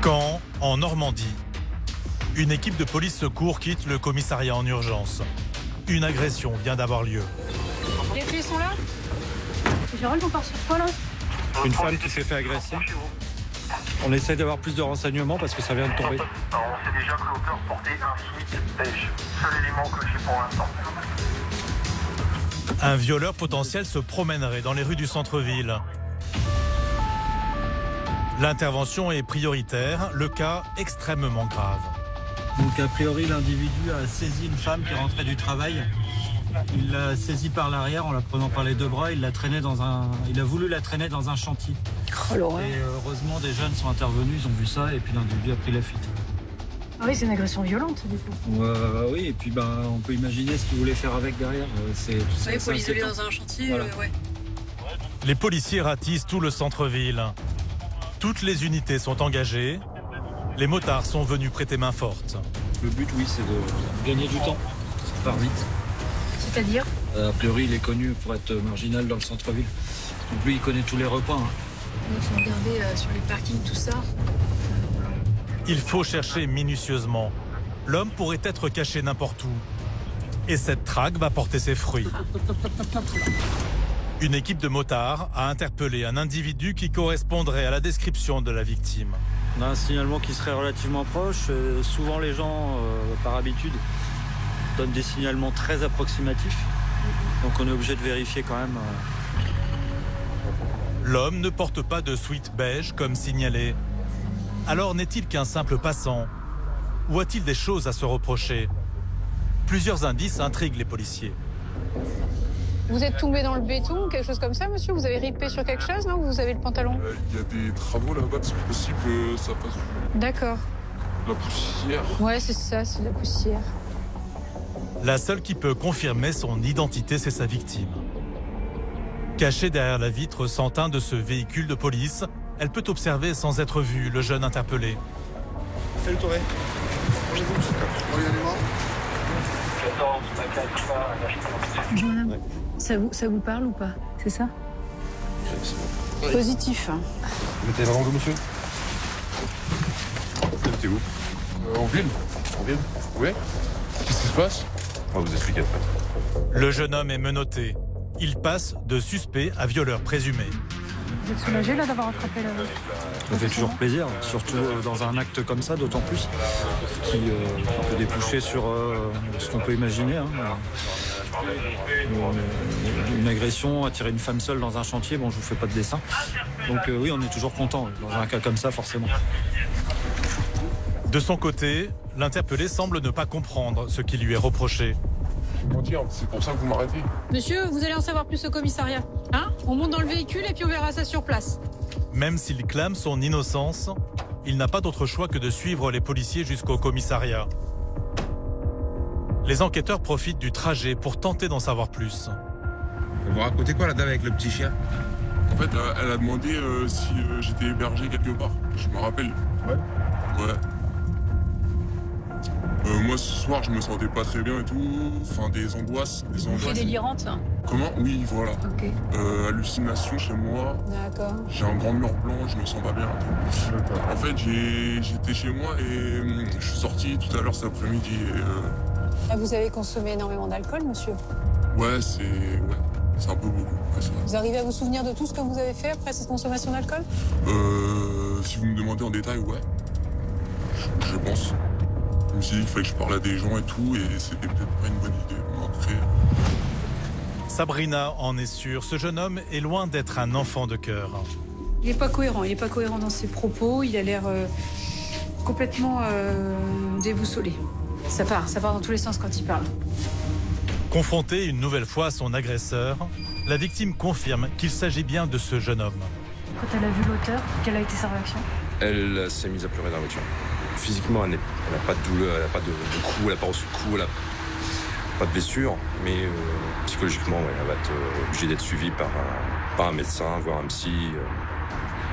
Caen, en Normandie. Une équipe de police secours quitte le commissariat en urgence. Une agression vient d'avoir lieu. Les clés sont là. Gérald, on part sur quoi là? Une femme qui s'est fait agresser. On essaie d'avoir plus de renseignements parce que ça vient de tomber. On sait déjà que l'auteur portait un sweat beige. Seul élément que j'ai pour l'instant. Un violeur potentiel se promènerait dans les rues du centre-ville. L'intervention est prioritaire, le cas extrêmement grave. Donc a priori l'individu a saisi une femme qui rentrait du travail. Il l'a saisie par l'arrière en la prenant par les deux bras. Il a voulu la traîner dans un chantier. Oh l'horreur. Et heureusement des jeunes sont intervenus, ils ont vu ça et puis l'individu a pris la fuite. Ah oui, c'est une agression violente du coup. Oui, et puis on peut imaginer ce qu'il voulait faire avec derrière. Il faut l'isoler dans un chantier. Voilà. Ouais. Les policiers ratissent tout le centre-ville. Toutes les unités sont engagées. Les motards sont venus prêter main forte. Le but, oui, c'est de gagner du temps. Ça part vite. C'est-à-dire? A priori, il est connu pour être marginal dans le centre-ville. Donc lui, il connaît tous les recoins. Il faut regarder sur les parkings, tout ça. Il faut chercher minutieusement. L'homme pourrait être caché n'importe où. Et cette traque va porter ses fruits. Une équipe de motards a interpellé un individu qui correspondrait à la description de la victime. On a un signalement qui serait relativement proche. Souvent, les gens, par habitude, donnent des signalements très approximatifs. Donc on est obligé de vérifier quand même. L'homme ne porte pas de sweat beige comme signalé. Alors n'est-il qu'un simple passant? Ou a-t-il des choses à se reprocher? Plusieurs indices intriguent les policiers. Vous êtes tombé dans le béton, quelque chose comme ça, monsieur? Vous avez ripé sur quelque chose, non? Ou vous avez le pantalon? Il y a des travaux là-bas, c'est possible que ça fasse D'accord. de la poussière. Ouais, c'est ça, c'est de la poussière. La seule qui peut confirmer son identité, c'est sa victime. Cachée derrière la vitre sans teint de ce véhicule de police, elle peut observer sans être vue le jeune interpellé. Fais le tourner. Madame, ça vous parle ou pas? C'est ça? Oui. Positif. Vous mettez vraiment où, monsieur? Vous habitez où? En ville. En ville? Oui. Qu'est-ce qui se passe? On va vous expliquer après. Le jeune homme est menotté. Il passe de suspect à violeur présumé. Vous êtes soulagé là d'avoir attrapé la... Ça fait toujours plaisir, surtout dans un acte comme ça, d'autant plus, qui peut déboucher sur ce qu'on peut imaginer. Une agression, attirer une femme seule dans un chantier, bon, je vous fais pas de dessin. Donc oui, on est toujours content dans un cas comme ça, forcément. De son côté, l'interpellé semble ne pas comprendre ce qui lui est reproché. Mentir, c'est pour ça que vous m'arrêtez. Monsieur, vous allez en savoir plus au commissariat. Hein? On monte dans le véhicule et puis on verra ça sur place. Même s'il clame son innocence, il n'a pas d'autre choix que de suivre les policiers jusqu'au commissariat. Les enquêteurs profitent du trajet pour tenter d'en savoir plus. Vous racontez quoi la dame avec le petit chien? En fait, elle a demandé si j'étais hébergé quelque part. Je me rappelle. Ouais. Moi, ce soir, je me sentais pas très bien et tout. Enfin, des angoisses. C'est délirante. Comment? Oui, voilà. Ok. Hallucination chez moi. D'accord. J'ai un grand mur blanc, je me sens pas bien. En fait, j'étais chez moi et je suis sorti tout à l'heure cet après-midi. Vous avez consommé énormément d'alcool, monsieur? Ouais, c'est un peu beaucoup. Ouais, c'est vrai. Vous arrivez à vous souvenir de tout ce que vous avez fait après cette consommation d'alcool? Si vous me demandez en détail, ouais. Je pense. Je me suis dit qu'il fallait que je parle à des gens et tout, et c'était peut-être pas une bonne idée. Après... Sabrina en est sûre, ce jeune homme est loin d'être un enfant de cœur. Il n'est pas cohérent dans ses propos, il a l'air complètement déboussolé. Ça part dans tous les sens quand il parle. Confrontée une nouvelle fois à son agresseur, la victime confirme qu'il s'agit bien de ce jeune homme. Quand elle a vu l'auteur, quelle a été sa réaction? Elle s'est mise à pleurer dans la voiture. Physiquement, elle n'a pas de douleur, elle n'a pas de coup, elle n'a pas reçu de coup, elle n'a pas de blessure. Mais psychologiquement, ouais, elle va être obligée d'être suivie par un médecin, voire un psy.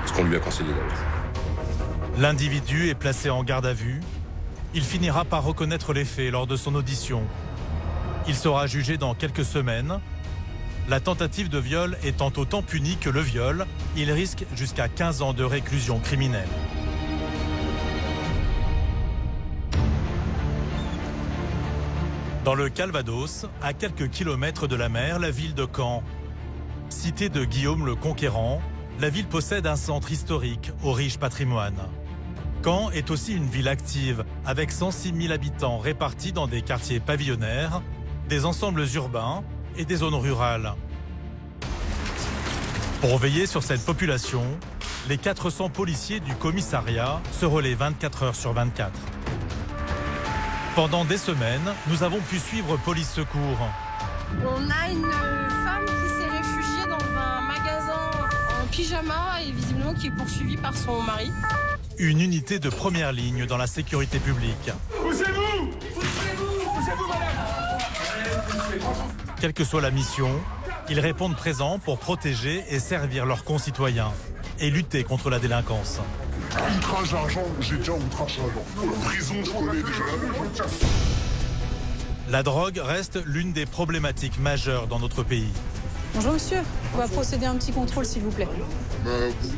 Ce qu'on lui a conseillé d'ailleurs. L'individu est placé en garde à vue. Il finira par reconnaître les faits lors de son audition. Il sera jugé dans quelques semaines. La tentative de viol étant autant punie que le viol, il risque jusqu'à 15 ans de réclusion criminelle. Dans le Calvados, à quelques kilomètres de la mer, la ville de Caen. Cité de Guillaume le Conquérant, la ville possède un centre historique au riche patrimoine. Caen est aussi une ville active, avec 106 000 habitants répartis dans des quartiers pavillonnaires, des ensembles urbains et des zones rurales. Pour veiller sur cette population, les 400 policiers du commissariat se relaient 24 heures sur 24. Pendant des semaines, nous avons pu suivre Police Secours. On a une femme qui s'est réfugiée dans un magasin en pyjama et visiblement qui est poursuivie par son mari. Une unité de première ligne dans la sécurité publique. Poussez-vous! Poussez-vous! Poussez-vous, madame! Quelle que soit la mission, ils répondent présents pour protéger et servir leurs concitoyens et lutter contre la délinquance. Outrage d'argent, j'ai déjà outrage d'argent. Prison, je connais déjà. La drogue reste l'une des problématiques majeures dans notre pays. Bonjour monsieur, on va procéder à un petit contrôle s'il vous plaît.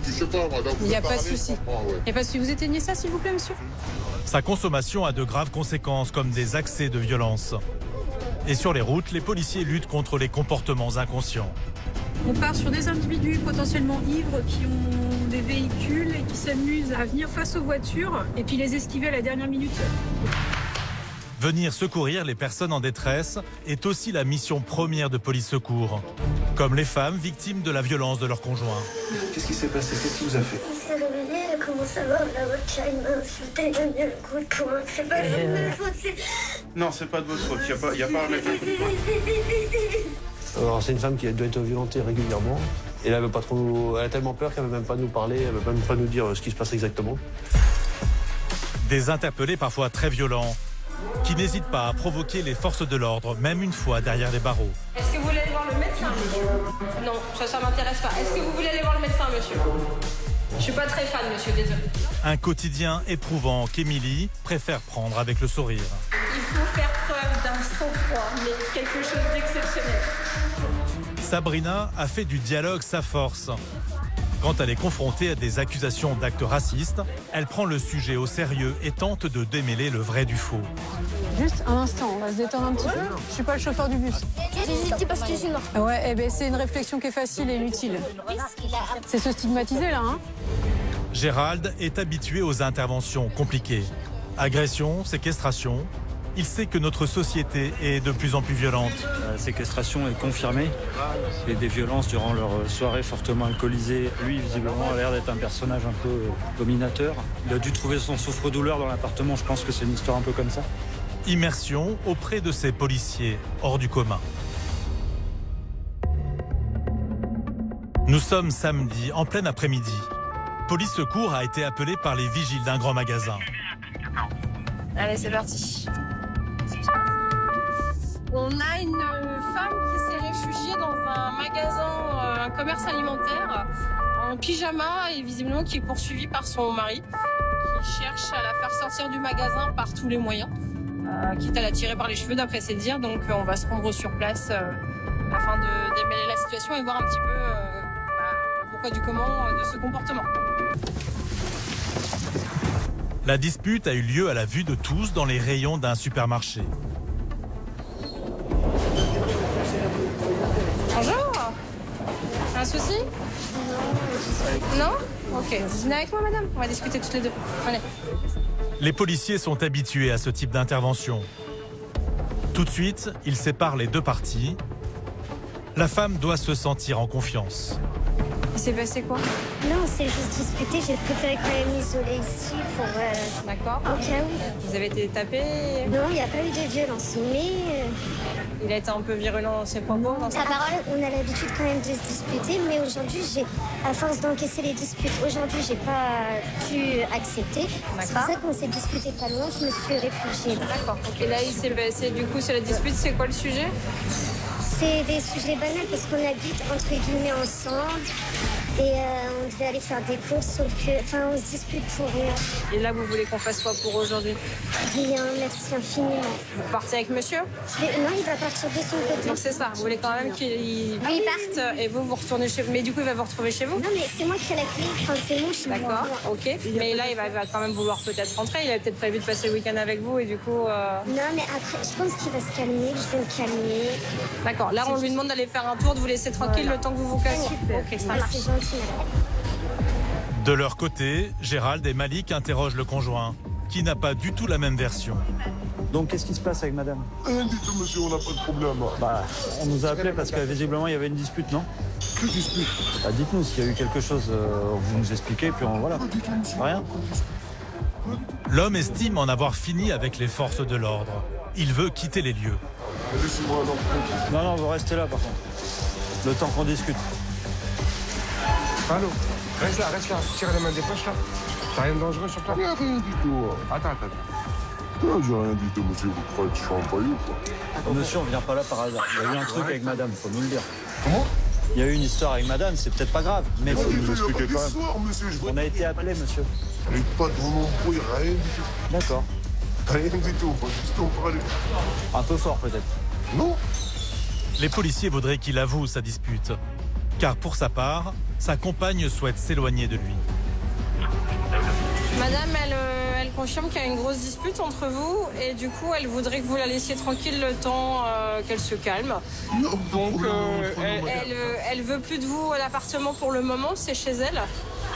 Je sais pas, madame. Il n'y a pas de souci. Il n'y a pas de souci. Vous éteignez ça s'il vous plaît monsieur? Sa consommation a de graves conséquences comme des accès de violence. Et sur les routes, les policiers luttent contre les comportements inconscients. On part sur des individus potentiellement ivres qui ont des véhicules et qui s'amusent à venir face aux voitures et puis les esquiver à la dernière minute. Venir secourir les personnes en détresse est aussi la mission première de Police Secours, comme les femmes victimes de la violence de leur conjoint. Qu'est-ce qui s'est passé? Qu'est-ce qui vous a fait? Il s'est réveillé, il a commencé à voir la voiture, il m'a insulté, il m'a mis un coup de poing. C'est pas de ma faute, c'est... Non, c'est pas de votre faute, il n'y a pas à mettre un coup de poing. Alors c'est une femme qui doit être violentée régulièrement. Et elle avait pas trop, elle a tellement peur qu'elle ne veut même pas nous parler, elle ne veut même pas nous dire ce qui se passe exactement. Des interpellés parfois très violents, qui n'hésitent pas à provoquer les forces de l'ordre, même une fois derrière les barreaux. Est-ce que vous voulez aller voir le médecin, monsieur? Non, ça m'intéresse pas. Est-ce que vous voulez aller voir le médecin, monsieur? Je suis pas très fan, monsieur, désolé. Un quotidien éprouvant qu'Émilie préfère prendre avec le sourire. Il faut faire preuve d'un sang-froid, mais quelque chose d'exceptionnel. Sabrina a fait du dialogue sa force. Quand elle est confrontée à des accusations d'actes racistes, elle prend le sujet au sérieux et tente de démêler le vrai du faux. Juste un instant, on va se détendre un petit peu. Je suis pas le chauffeur du bus. J'hésitais parce que je suis mort. Ouais, eh ben c'est une réflexion qui est facile et inutile. C'est se stigmatiser là, hein. Gérald est habitué aux interventions compliquées. Agression, séquestration. Il sait que notre société est de plus en plus violente. La séquestration est confirmée et des violences durant leur soirée fortement alcoolisée. Lui, visiblement, a l'air d'être un personnage un peu dominateur. Il a dû trouver son souffre-douleur dans l'appartement. Je pense que c'est une histoire un peu comme ça. Immersion auprès de ces policiers hors du commun. Nous sommes samedi, en plein après-midi. Police Secours a été appelé par les vigiles d'un grand magasin. Allez, c'est parti. On a une femme qui s'est réfugiée dans un magasin, un commerce alimentaire, en pyjama et visiblement qui est poursuivie par son mari, qui cherche à la faire sortir du magasin par tous les moyens, quitte à la tirer par les cheveux d'après ses dires. Donc on va se rendre sur place afin de démêler la situation et voir un petit peu le pourquoi du comment de ce comportement. La dispute a eu lieu à la vue de tous dans les rayons d'un supermarché. Bonjour. Un souci? Non. Ok. Vous venez avec moi, madame? On va discuter toutes les deux. Allez. Les policiers sont habitués à ce type d'intervention. Tout de suite, ils séparent les deux parties. La femme doit se sentir en confiance. Il s'est passé quoi? Non, on s'est juste disputé, j'ai préféré quand même m'isoler ici pour... D'accord. Au cas où. Vous avez été tapé? Non, il n'y a pas eu de violence, mais... Il a été un peu virulent dans ses propos, dans sa parole, on a l'habitude quand même de se disputer, mais aujourd'hui, à force d'encaisser les disputes, aujourd'hui, j'ai pas pu accepter. C'est pour ça qu'on s'est disputé pas loin, je me suis réfugiée. D'accord. Et là, il s'est passé, du coup, c'est la dispute, c'est quoi le sujet? C'est des sujets banals parce qu'on habite entre guillemets ensemble. Et on devait aller faire des courses, sauf que, on se dispute pour rien. Et là, vous voulez qu'on fasse quoi pour aujourd'hui? Rien, merci infiniment. Vous partez avec monsieur? Non, il va partir de son côté. Donc c'est ça, vous voulez quand même qu'il parte et vous retournez chez vous. Mais du coup, il va vous retrouver chez vous? Non, mais c'est moi qui ai la clé, c'est mon chez moi. D'accord, ok. Mais là, il va quand même vouloir peut-être rentrer. Il avait peut-être prévu de passer le week-end avec vous et du coup... Non, mais après, je pense qu'il va se calmer, je vais me calmer. D'accord, là, on lui demande d'aller faire un tour, de vous laisser tranquille le temps que vous vous calmez. Super. Ok, ça marche. C'est gentil. De leur côté, Gérald et Malik interrogent le conjoint, qui n'a pas du tout la même version. Donc qu'est-ce qui se passe avec madame? Rien du tout, monsieur, on n'a pas de problème. Bah, on nous a appelé parce que visiblement il y avait une dispute, non? Que dispute? Bah, dites-nous s'il y a eu quelque chose, vous nous expliquez, puis voilà. Rien? L'homme estime en avoir fini avec les forces de l'ordre. Il veut quitter les lieux. Laissez-moi alors. Non, vous restez là par contre. Le temps qu'on discute. Allô, reste là, tire les mains des poches là. T'as rien de dangereux sur toi? Rien du tout. Attends. Non, j'ai rien du tout, monsieur, vous croyez que je suis employé ou quoi? Monsieur, on vient pas là par hasard. Il y a eu un truc avec madame, faut nous le dire. Comment? Il y a eu une histoire avec madame, c'est peut-être pas grave, mais faut nous expliquer quand même. Soir, monsieur, On a été appelé, monsieur. Mais pas de embrouille, rien du tout. D'accord. Rien du tout, pas juste en parler. Un peu fort peut-être. Non? Les policiers voudraient qu'il avoue sa dispute. Car pour sa part, sa compagne souhaite s'éloigner de lui. Madame, elle confirme qu'il y a une grosse dispute entre vous et du coup, elle voudrait que vous la laissiez tranquille le temps qu'elle se calme. Non, donc, elle veut plus de vous à l'appartement pour le moment, c'est chez elle.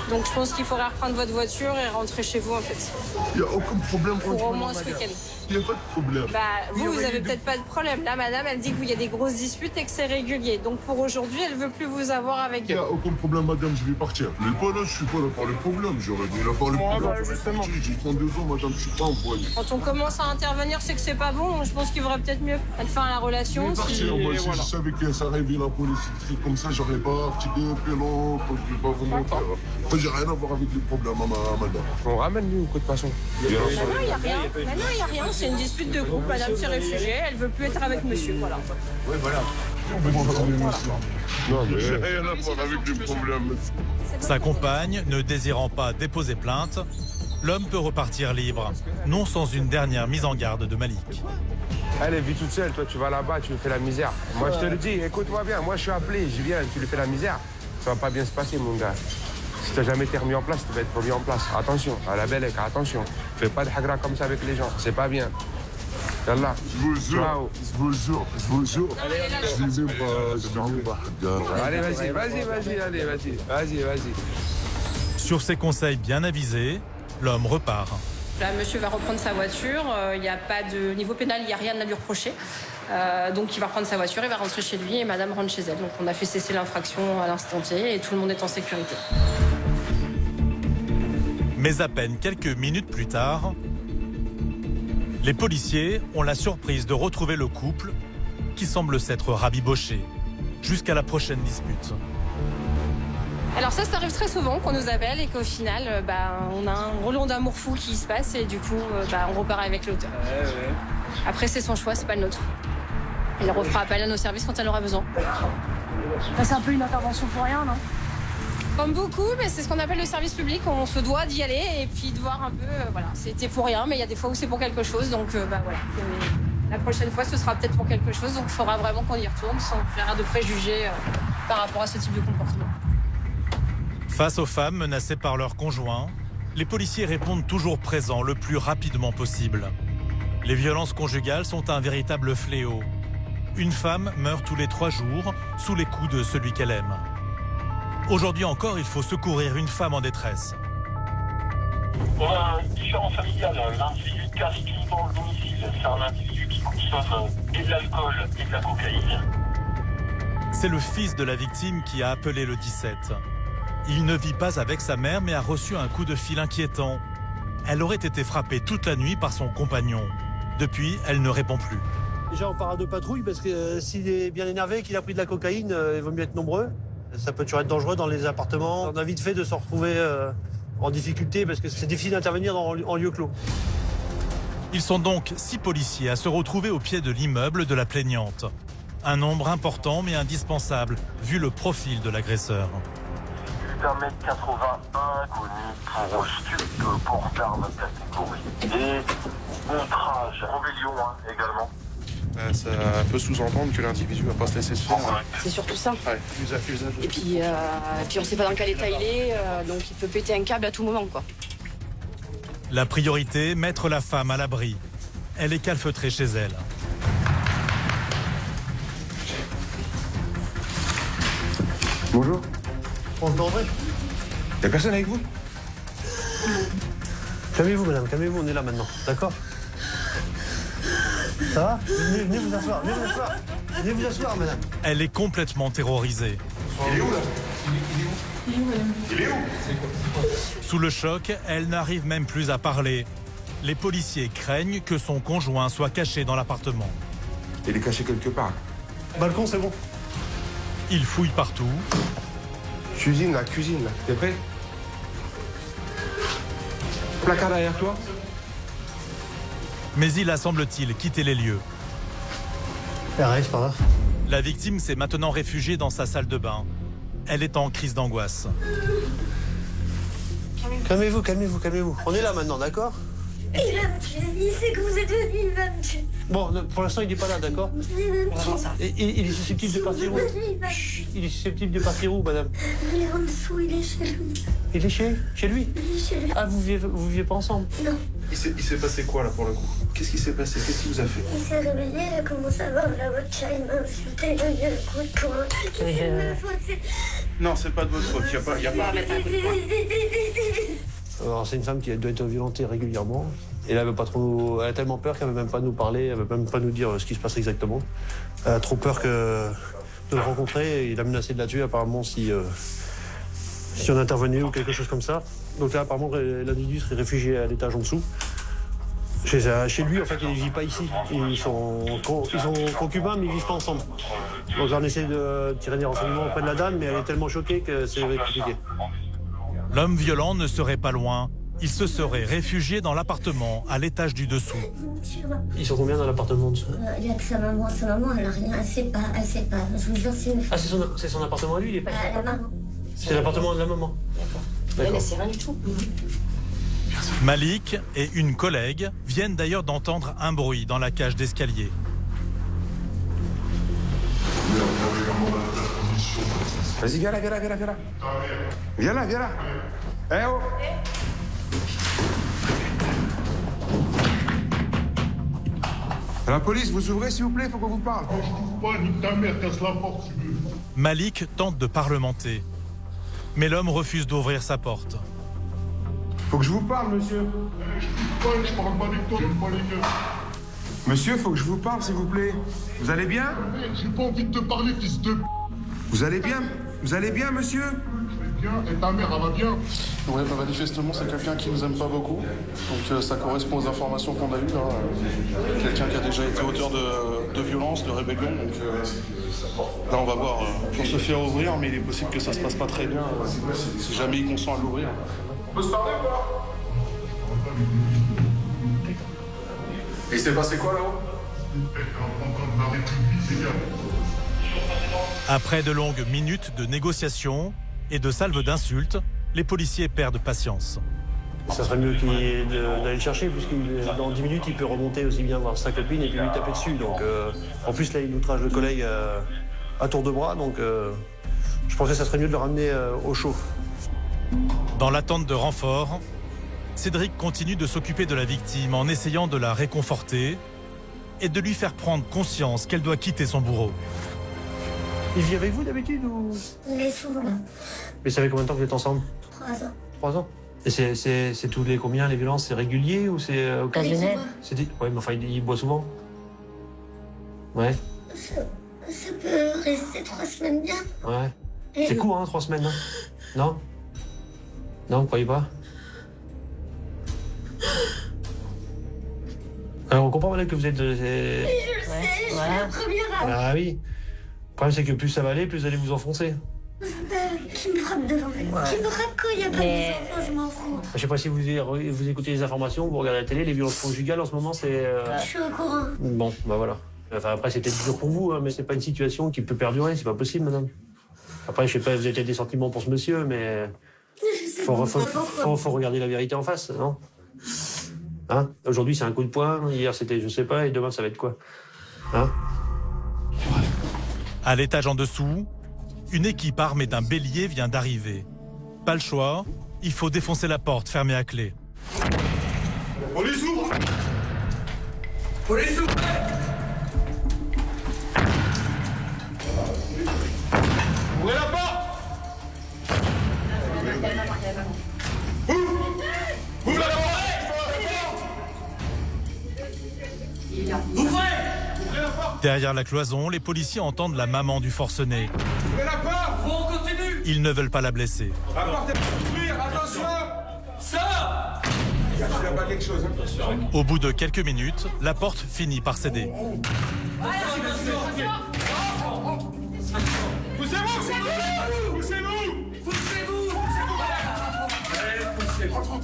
Donc, je pense qu'il faudrait reprendre votre voiture et rentrer chez vous, en fait. Il n'y a aucun problème. Pour au moins ce week-end. Il n'y a pas de problème. Bah, vous avez peut-être pas de problème. Là, madame, elle dit qu'il y a des grosses disputes et que c'est régulier. Donc, pour aujourd'hui, elle veut plus vous avoir avec Il n'y eux. a aucun problème, madame, je vais partir. Mais pas là, je suis pas là par le problème. J'aurais dû là par le problème. bah, justement. J'ai 32 ans, madame, je suis pas employé. Quand on commence à intervenir, c'est que c'est pas bon. Je pense qu'il vaudrait peut-être mieux mettre fin à la relation. Je vais partir, moi, si je savais que ça arrivait la police, des trucs comme ça, j'aurais pas articulé un peu long, je vais pas vous mentir. Moi, j'ai rien à voir avec les problèmes à madame. On ramène lui ou quoi de façon? Non, il n'y a rien. Non, il n'y a rien. C'est une dispute de couple. Madame s'est réfugiée. Elle veut plus être avec monsieur. Voilà. Oui, voilà. Non, mais j'ai rien à voir avec les problèmes. Sa compagne, ne désirant pas déposer plainte, l'homme peut repartir libre, non sans une dernière mise en garde de Malik. Elle vit toute seule, toi tu vas là-bas, tu lui fais la misère. Moi je te le dis, écoute-moi bien, moi je suis appelé, je viens, tu lui fais la misère. Ça va pas bien se passer mon gars. Si t'as jamais été remis en place, tu vas être remis en place. Attention, à la belle, attention. Fais pas de hagra comme ça avec les gens, c'est pas bien. Yallah. Je vous jure, je vous jure, je vous jure. Je vais même pas, Allez, vas-y. Sur ses conseils bien avisés, l'homme repart. Là, monsieur va reprendre sa voiture. Il n'y a pas de niveau pénal, il n'y a rien à lui reprocher. Donc, il va reprendre sa voiture, il va rentrer chez lui et madame rentre chez elle. Donc, on a fait cesser l'infraction à l'instant T et tout le monde est en sécurité. Mais à peine quelques minutes plus tard, les policiers ont la surprise de retrouver le couple qui semble s'être rabiboché jusqu'à la prochaine dispute. Alors ça arrive très souvent qu'on nous appelle et qu'au final, on a un relon d'amour fou qui se passe et du coup, on repart avec l'auteur. Après, c'est son choix, c'est pas le nôtre. Elle refera appel à nos services quand elle aura besoin. C'est un peu une intervention pour rien, non? Comme beaucoup, mais c'est ce qu'on appelle le service public. On se doit d'y aller et puis de voir un peu, c'était pour rien, mais il y a des fois où c'est pour quelque chose. Donc voilà. La prochaine fois, ce sera peut-être pour quelque chose. Donc il faudra vraiment qu'on y retourne sans faire de préjugés par rapport à ce type de comportement. Face aux femmes menacées par leurs conjoints, les policiers répondent toujours présents le plus rapidement possible. Les violences conjugales sont un véritable fléau. Une femme meurt tous les 3 jours sous les coups de celui qu'elle aime. Aujourd'hui encore, il faut secourir une femme en détresse. On a une différence familiale. L'individu casse tout dans le domicile. C'est un individu qui consomme et de l'alcool et de la cocaïne. C'est le fils de la victime qui a appelé le 17. Il ne vit pas avec sa mère mais a reçu un coup de fil inquiétant. Elle aurait été frappée toute la nuit par son compagnon. Depuis, elle ne répond plus. Déjà, on part de patrouille parce que s'il est bien énervé, qu'il a pris de la cocaïne, il vaut mieux être nombreux. Ça peut toujours être dangereux dans les appartements. On a vite fait de se retrouver en difficulté parce que c'est difficile d'intervenir en lieu clos. Ils sont donc 6 policiers à se retrouver au pied de l'immeuble de la plaignante. Un nombre important mais indispensable vu le profil de l'agresseur. 1m81, connu pour stupre, port d'armes catégorie D, outrage, rébellion également. Ça peut sous-entendre que l'individu va pas se laisser se faire. C'est surtout ça. Ouais, usage. Et puis on sait pas dans quel état il est, donc il peut péter un câble à tout moment, quoi. La priorité, mettre la femme à l'abri. Elle est calfeutrée chez elle. Bonjour. On peut entrer? Y'a personne avec vous? Calmez-vous, madame, calmez-vous, on est là maintenant, d'accord? Ça va? Venez vous asseoir, venez vous asseoir, madame. Elle est complètement terrorisée. Il est où, là? Il est où? Sous le choc, elle n'arrive même plus à parler. Les policiers craignent que son conjoint soit caché dans l'appartement. Il est caché quelque part. Balcon, c'est bon. Ils fouillent partout. Cuisine, là. T'es prêt? Placard derrière toi. Mais il a, semble-t-il, quitté les lieux. Reste par là. La victime s'est maintenant réfugiée dans sa salle de bain. Elle est en crise d'angoisse. Calmez-vous. On est là maintenant, d'accord? Il va me tuer, il sait que vous êtes venu, il va me tuer. Bon, pour l'instant, il n'est pas là, d'accord? Et il est susceptible de partir où? Il est susceptible de partir où, madame? Il est en dessous, il est chez lui. Il est chez lui? Il est chez lui. Ah, vous vivez pas ensemble? Non. Il s'est passé quoi, là, pour le coup? Qu'est-ce qui s'est passé? Qu'est-ce qu'il vous a fait? Il s'est réveillé, il a commencé à voir la voiture, il m'a insulté, il m'a mis un coup de poing. C'est de ma faute, c'est... Non, c'est pas de votre faute, y a pas... Alors, c'est une femme qui doit être violentée régulièrement. Et là, elle a tellement peur qu'elle ne veut même pas nous parler, elle ne veut même pas nous dire ce qui se passe exactement. Elle a trop peur de le rencontrer. Il a menacé de la tuer, apparemment, si on intervenait ou quelque chose comme ça. Donc là, apparemment, l'individu serait réfugié à l'étage en dessous. Chez lui, en fait, il ne vit pas ici. Ils sont concubins, mais ils ne vivent pas ensemble. Donc là, on essaie de tirer des renseignements auprès de la dame, mais elle est tellement choquée que c'est compliqué. L'homme violent ne serait pas loin. Il se serait réfugié dans l'appartement à l'étage du dessous. Ils sont combien dans l'appartement en dessous? Il n'y a que sa maman, elle a rien, elle sait pas. Je vous jure, c'est une femme. Ah, c'est son appartement à lui, il est pas... La maman. C'est l'appartement de la maman. Elle, c'est rien du tout. Malik et une collègue viennent d'ailleurs d'entendre un bruit dans la cage d'escalier. Vas-y, viens là. Viens là. Eh oh! La police, vous ouvrez s'il vous plaît, faut qu'on vous parle. Je trouve pas, nique ta mère, casse la porte si tu veux. Malik tente de parlementer. Mais l'homme refuse d'ouvrir sa porte. Faut que je vous parle, monsieur. Je parle pas avec toi, j'aime pas les gars. Monsieur, faut que je vous parle, s'il vous plaît. Vous allez bien? J'ai pas envie de te parler, fils de... Vous allez bien? Monsieur? Je vais bien, et ta mère, elle va bien? Ouais, bah manifestement, c'est quelqu'un qui nous aime pas beaucoup. Donc ça correspond aux informations qu'on a eues. Quelqu'un qui a déjà été auteur de violence, de rébellion. Donc là, on va voir pour se faire ouvrir, mais il est possible que ça se passe pas très bien si jamais il consent à l'ouvrir. On peut se parler ou pas? Et il s'est passé quoi là-haut? Après de longues minutes de négociations et de salves d'insultes, les policiers perdent patience. Ça serait mieux d'aller le chercher, puisque dans 10 minutes, il peut remonter aussi bien voir sa copine et puis lui taper dessus. Donc, en plus, là, il outrage le collègue à tour de bras. Donc, je pensais que ça serait mieux de le ramener au chaud. Dans l'attente de renfort, Cédric continue de s'occuper de la victime en essayant de la réconforter et de lui faire prendre conscience qu'elle doit quitter son bourreau. Il vit avec vous d'habitude ou... Il est souvent là. Mais ça fait combien de temps que vous êtes ensemble? 3 ans. 3 ans. Et c'est tous les combien, les violences? C'est régulier ou c'est occasionnel? Ouais, mais enfin, il boit souvent? Ouais. Ça peut rester 3 semaines bien. Ouais. C'est court, hein, 3 semaines, non? Non, vous croyez pas? Alors, on comprend maintenant que vous êtes... Oui, je le sais, je suis la première à... Ah oui. Le problème, c'est que plus ça va aller, plus vous allez vous enfoncer. Qui me frappe devant moi. Qui me frappe quand il n'y a pas de enfants, je m'en fous. Je sais pas si vous écoutez les informations, vous regardez la télé, les violences conjugales en ce moment, c'est... Je suis au courant. Bon, bah voilà. Enfin, après, c'est peut-être dur pour vous, hein, mais c'est pas une situation qui peut perdurer, c'est pas possible, madame. Après, je sais pas, vous avez peut-être des sentiments pour ce monsieur, mais faut regarder la vérité en face, non? Hein? Aujourd'hui, c'est un coup de poing, hier, c'était je sais pas, et demain, ça va être quoi? Hein? À l'étage en dessous, une équipe armée d'un bélier vient d'arriver. Pas le choix, il faut défoncer la porte fermée à clé. Police ouvre! Police ouvre! Ouvrez la porte! Ouvre la porte! Ouvrez! Derrière la cloison, les policiers entendent la maman du forcené. Ouvrez la porte! On continue! Ils ne veulent pas la blesser. La porte est ouvrir, attention! Ça! Il y a pas quelque chose, hein? Au bout de quelques minutes, la porte finit par céder.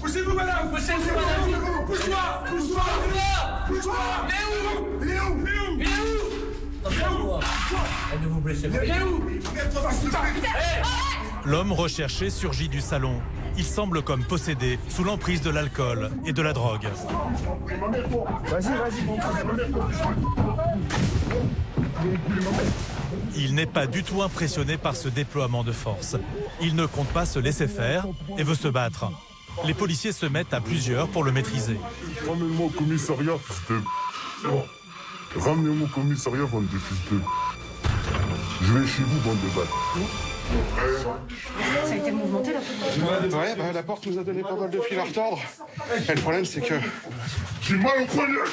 Poussez-vous, madame! Poussez-vous! Pousse-toi! Pousse-toi! Pousse-toi! Il est où? Ne vous blessez pas. Il est où? L'homme recherché surgit du salon. Il semble comme possédé, sous l'emprise de l'alcool et de la drogue. Il n'est pas du tout impressionné par ce déploiement de force. Il ne compte pas se laisser faire et veut se battre. Les policiers se mettent à plusieurs pour le maîtriser. Ramenez-moi au commissariat, fils de... Ramenez-moi au commissariat, bande de fils de... Je vais chez vous, bande de battes. Ça a été mouvementé, la porte? Ouais, bah, la porte nous a donné pas mal de fil à retordre. Et le problème, c'est que... J'ai mal au poignet!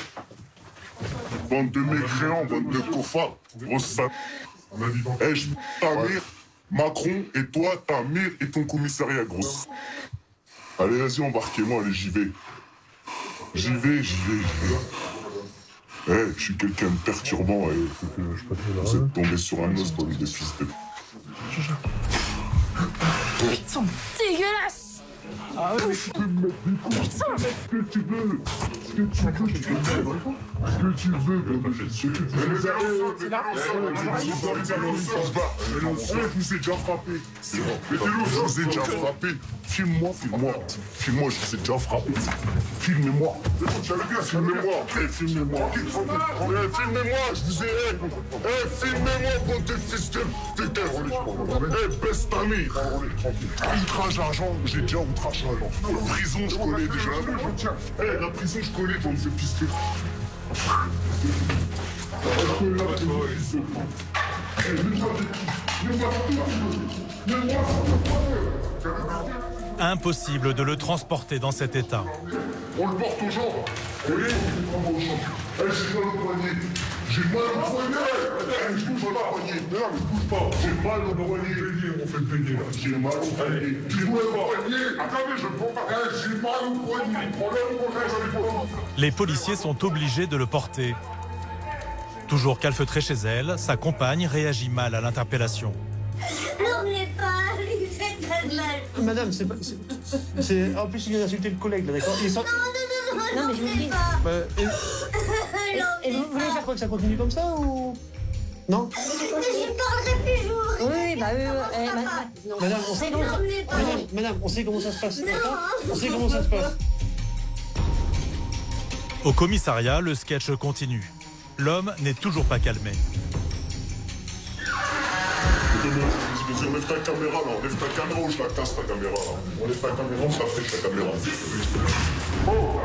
Bande de mécréants, bande de cofards, grosse sale. Eh, je ta mère, Macron, et toi, ta mère et ton commissariat, grosse. Allez, vas-y, embarquez-moi, allez, j'y vais. J'y vais. Eh, je suis quelqu'un de perturbant, et vous êtes tombé sur un os, bande de fils de... Ils sont dégueulasses! Ah ouais, tu peux me mettre des coups. Ce que tu veux. Ce que tu veux. Je vous ai déjà frappé. Je vous ai déjà frappé. Filme-moi. Je vous ai déjà frappé. Filmez-moi. Filmez-moi, je vous ai... filmez-moi, bande de fils de... baisse ta mère. Outrage d'argent, j'ai déjà outrage d'argent. La prison, je connais déjà. La prison, je connais, bande de fils de... Impossible de le transporter dans cet état. On le porte aux gens. Oui, j'ai mal au poignet. Je bouge pas au poignet. Non, mais bouge pas. J'ai mal au poignet. On fait payer là. J'ai mal au poignet. J'ai mal au poignet. Attendez, je prends pas. J'ai mal au poignet. Les policiers sont obligés de le porter. Toujours calfeutrée chez elle, sa compagne réagit mal à l'interpellation. N'oubliez pas, il fait très mal. Madame, c'est pas... En plus, il vient d'insulter le collègue, là, d'accord? Non, mais je vous dis. Et vous voulez faire quoi, que ça continue comme ça, ou... Non? Je parlerai plus, je vous... Oui, bah Madame, on sait comment ça se passe, d'accord? On sait comment ça se passe. Au commissariat, le sketch continue. L'homme n'est toujours pas calmé. Enlève ta caméra là, enlève ta caméra ou je la casse ta caméra là. Enlève ta caméra, on s'affiche ta caméra. Oh,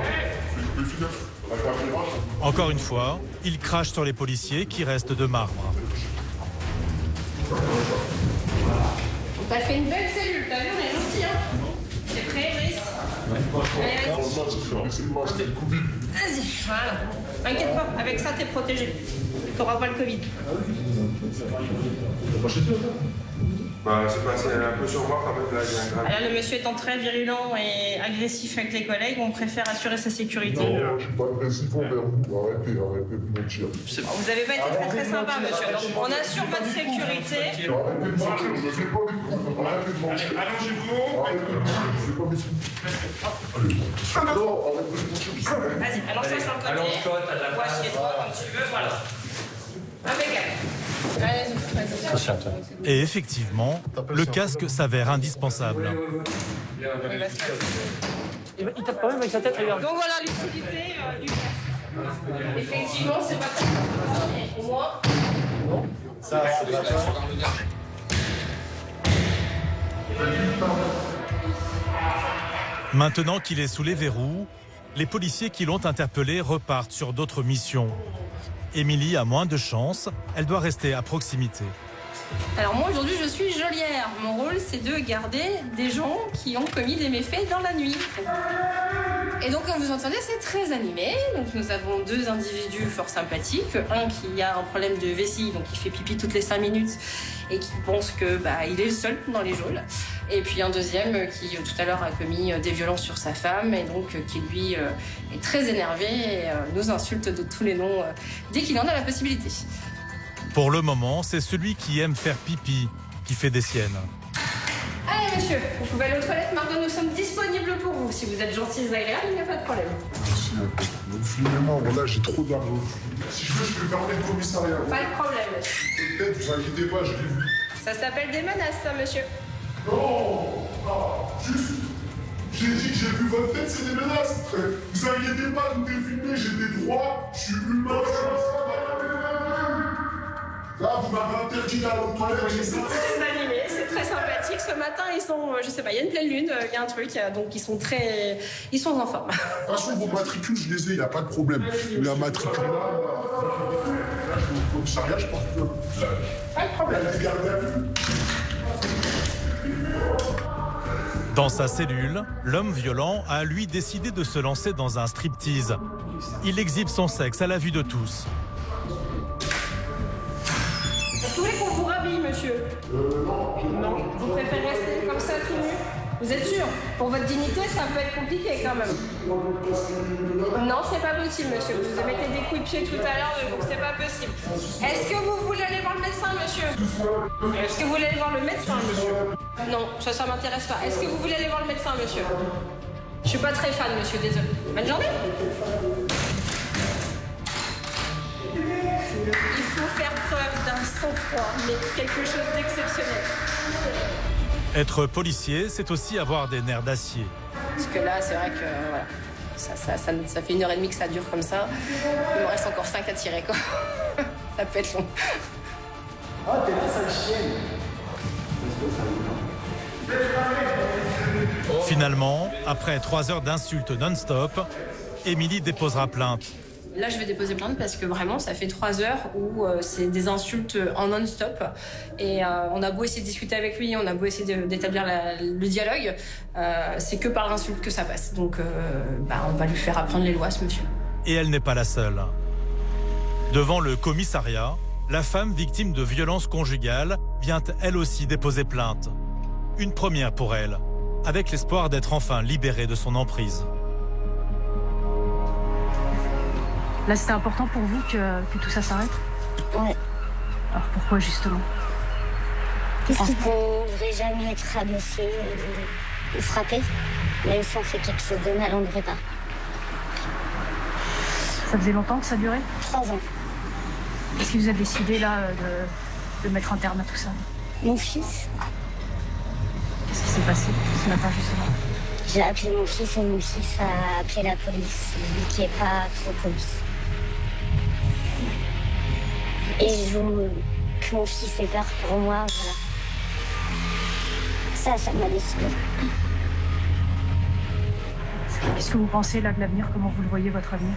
la caméra. Encore une fois, il crache sur les policiers qui restent de marbre. T'as fait une belle cellule, t'as vu, on est gentil, hein? C'est prêt, Brice? Vas-y, voilà. T'inquiète pas, avec ça, t'es protégé. T'auras pas le Covid. Bah, c'est passé un peu sur moi quand même, là, il y a un grave. Là, le monsieur étant très virulent et agressif avec les collègues, on préfère assurer sa sécurité. Non, je suis pas agressif envers vous. Arrêtez de mentir. Vous avez pas été très très sympa, monsieur. Donc, on assure votre sécurité. Arrêtez de mentir, je ne fais pas des coups. Arrêtez de mentir. Allongez-vous. Arrêtez de mentir, je ne fais pas des coups. Non, arrêtez de mentir. Vas-y, allonge-toi sur le côté. Allonge-toi, t'as de la place. Assieds-toi comme tu veux, voilà. Impeccable. Et effectivement, le casque s'avère indispensable. Il tape quand même avec sa tête, regarde. Donc voilà l'utilité du casque. Effectivement, c'est pas très important. Au moins. Ça, c'est pas ça. Maintenant qu'il est sous les verrous, les policiers qui l'ont interpellé repartent sur d'autres missions. Émilie a moins de chance, elle doit rester à proximité. Alors moi aujourd'hui je suis geôlière. Mon rôle c'est de garder des gens qui ont commis des méfaits dans la nuit. Et donc comme vous entendez c'est très animé. Donc nous avons 2 individus fort sympathiques. Un qui a un problème de vessie, donc il fait pipi toutes les 5 minutes et qui pense que il est le seul dans les geôles. Et puis un deuxième qui tout à l'heure a commis des violences sur sa femme et donc qui lui est très énervé et nous insulte de tous les noms dès qu'il en a la possibilité. Pour le moment, c'est celui qui aime faire pipi qui fait des siennes. Allez monsieur, vous pouvez aller aux toilettes, Margot, nous sommes disponibles pour vous. Si vous êtes gentils et agréables, il n'y a pas de problème. Vous filmez-moi, voilà, j'ai trop d'argent. Si je veux, je peux fermer le commissariat. Pas de problème, monsieur. Peut-être, vous inquiétez pas, je l'ai vu. Ça s'appelle des menaces, ça, monsieur. Non, juste, j'ai dit que j'ai vu votre tête, c'est des menaces. Vous inquiétez pas, tout est filmé, j'ai des droits, je suis humain. Là, vous m'avez interdit d'aller aux toilettes. C'est très animé, c'est très sympathique. Ce matin, ils sont, je sais pas, il y a une pleine lune, il y a un truc, donc ils sont en forme. De toute façon, vos matricules, je les ai, il n'y a pas de problème. La matricule là, je vais au commissariat, je pense que. Pas de problème. Dans sa cellule, l'homme violent a lui décidé de se lancer dans un striptease. Il exhibe son sexe à la vue de tous. Vous voulez qu'on vous rhabille, monsieur? Non. Vous préférez rester comme ça tout nu? Vous êtes sûr? Pour votre dignité, ça peut être compliqué quand même. Non, c'est pas possible, monsieur. Vous avez mettez des coups de pied tout à l'heure, donc c'est pas possible. Est-ce que vous voulez aller voir le médecin, monsieur? Est-ce que vous voulez aller voir le médecin, monsieur? Non, ça m'intéresse pas. Est-ce que vous voulez aller voir le médecin, monsieur? Je suis pas très fan, monsieur, désolé. Bonne journée. Il faut faire preuve d'un sang-froid, mais quelque chose d'exceptionnel. Être policier, c'est aussi avoir des nerfs d'acier. Parce que là, c'est vrai que voilà, ça fait 1h30 que ça dure comme ça. Il me reste encore 5 à tirer, quoi. Ça peut être long. Oh, t'es la sale chienne. Finalement, après 3 heures d'insultes non-stop, Émilie déposera plainte. Là, je vais déposer plainte parce que vraiment, ça fait 3 heures où c'est des insultes en non-stop. Et on a beau essayer de discuter avec lui, on a beau essayer d'établir le dialogue, c'est que par l'insulte que ça passe. Donc, on va lui faire apprendre les lois, ce monsieur. Et elle n'est pas la seule. Devant le commissariat, la femme victime de violences conjugales vient elle aussi déposer plainte. Une première pour elle, avec l'espoir d'être enfin libérée de son emprise. Là, c'était important pour vous que tout ça s'arrête? Ouais. Alors pourquoi justement? Parce qu'on ne devrait jamais être rabaissé ou frappé. Même si on fait quelque chose de mal, on ne devrait pas. Ça faisait longtemps que ça durait? 3 ans. Est-ce que vous avez décidé là de mettre un terme à tout ça? Mon fils. Qu'est-ce qui s'est passé ce matin justement? J'ai appelé mon fils et mon fils a appelé la police, lui qui n'est pas trop police. Et je veux que mon fils ait peur pour moi, voilà. Ça m'a décidé. Qu'est-ce que vous pensez là de l'avenir? Comment vous le voyez, votre avenir?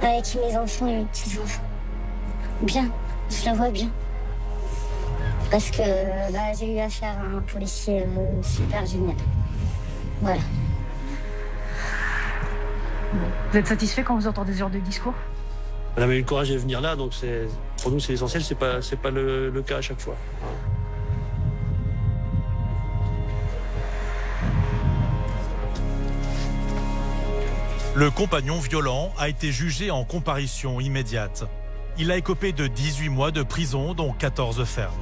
Avec mes enfants et mes petits-enfants. Bien, je le vois bien. Parce que j'ai eu affaire à un policier super génial. Voilà. Vous êtes satisfait quand vous entendez ce genre de discours? On avait eu le courage de venir là, donc pour nous c'est essentiel, c'est pas le cas à chaque fois. Le compagnon violent a été jugé en comparution immédiate. Il a écopé de 18 mois de prison, dont 14 fermes.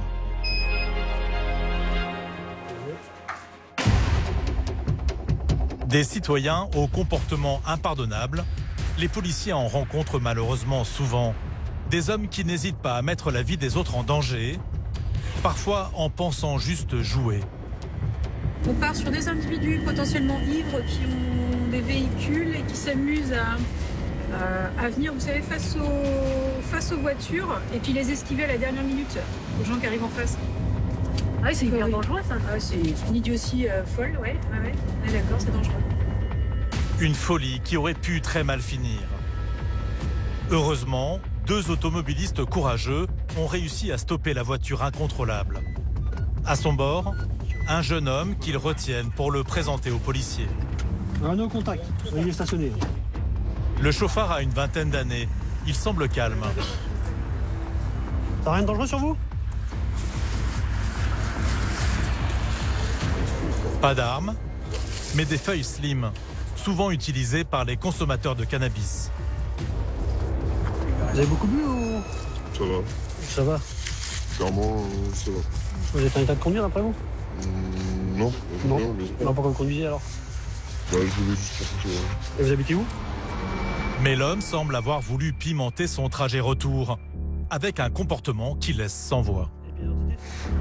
Des citoyens au comportement impardonnable, les policiers en rencontrent malheureusement souvent. Des hommes qui n'hésitent pas à mettre la vie des autres en danger, parfois en pensant juste jouer. On part sur des individus potentiellement ivres qui ont des véhicules et qui s'amusent à venir, vous savez, face aux voitures et puis les esquiver à la dernière minute aux gens qui arrivent en face. Ah oui, c'est hyper dangereux ça. Ah, c'est une idiotie folle, ouais, d'accord, c'est dangereux. Une folie qui aurait pu très mal finir. Heureusement, 2 automobilistes courageux ont réussi à stopper la voiture incontrôlable. À son bord, un jeune homme qu'ils retiennent pour le présenter aux policiers. No contact, il est stationné. Le chauffard a une vingtaine d'années. Il semble calme. T'as rien de dangereux sur vous? Pas d'armes, mais des feuilles slim, souvent utilisées par les consommateurs de cannabis. Vous avez beaucoup bu ou? Ça va. Ça va. Clairement, ça va. Vous êtes en état de conduire après vous? Non. Non. Pourquoi vous conduisez alors? Ouais, je voulais juste pour ça. Et vous habitez où? Mais l'homme semble avoir voulu pimenter son trajet retour, avec un comportement qui laisse sans voix.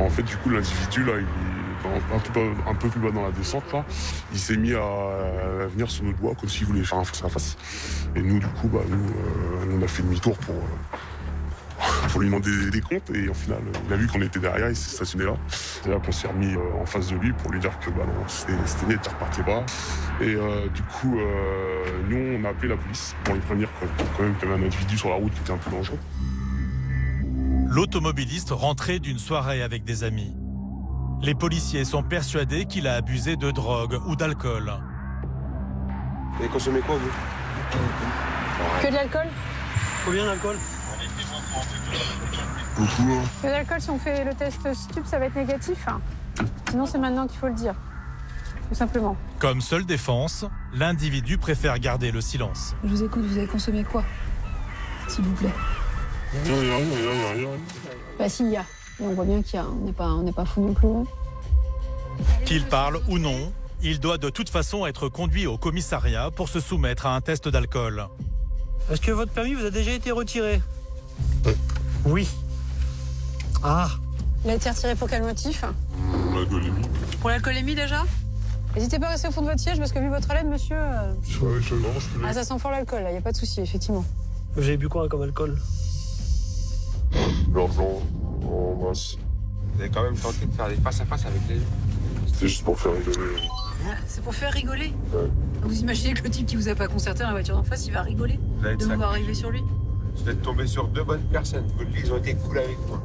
En fait, du coup, l'individu, là, un peu plus bas dans la descente, là, il s'est mis à venir sur notre voie comme s'il voulait faire un face à face. Et nous, du coup, on a fait demi-tour pour lui demander des comptes. Et au final, il a vu qu'on était derrière, il s'est stationné là. C'est là qu'on s'est remis en face de lui pour lui dire que non, c'était net, il repartait pas. Et du coup, nous, on a appelé la police pour lui prévenir quand même qu'il y avait un individu sur la route qui était un peu dangereux. L'automobiliste rentrait d'une soirée avec des amis. Les policiers sont persuadés qu'il a abusé de drogue ou d'alcool. Vous avez consommé quoi, vous? Que de l'alcool? Combien d'alcool? Beaucoup, hein. Que de l'alcool, si on fait le test stup, ça va être négatif. Sinon, c'est maintenant qu'il faut le dire. Tout simplement. Comme seule défense, l'individu préfère garder le silence. Je vous écoute, vous avez consommé quoi? S'il vous plaît. Rien. Bah s'il y a. Et on voit bien qu'il y a. On n'est pas fou non plus. Hein. Qu'il parle ou non, il doit de toute façon être conduit au commissariat pour se soumettre à un test d'alcool. Est-ce que votre permis vous a déjà été retiré? Oui. Ah. Il a été retiré pour quel motif? L'alcoolémie. Pour l'alcoolémie déjà? N'hésitez pas à rester au fond de votre siège parce que vu votre haleine, monsieur... Ah, ça sent fort l'alcool, là, il n'y a pas de souci, effectivement. Vous avez bu quoi comme alcool? Beurre blanc, en masse. Vous avez quand même tenté de faire des face-à-face avec les gens? C'était juste pour faire rigoler. C'est pour faire rigoler? Ouais. Vous imaginez que le type qui vous a pas concerté dans la voiture d'en face, il va rigoler de vous voir arriver sur lui? Vous êtes tombé sur 2 bonnes personnes. Ils ont été cool avec moi.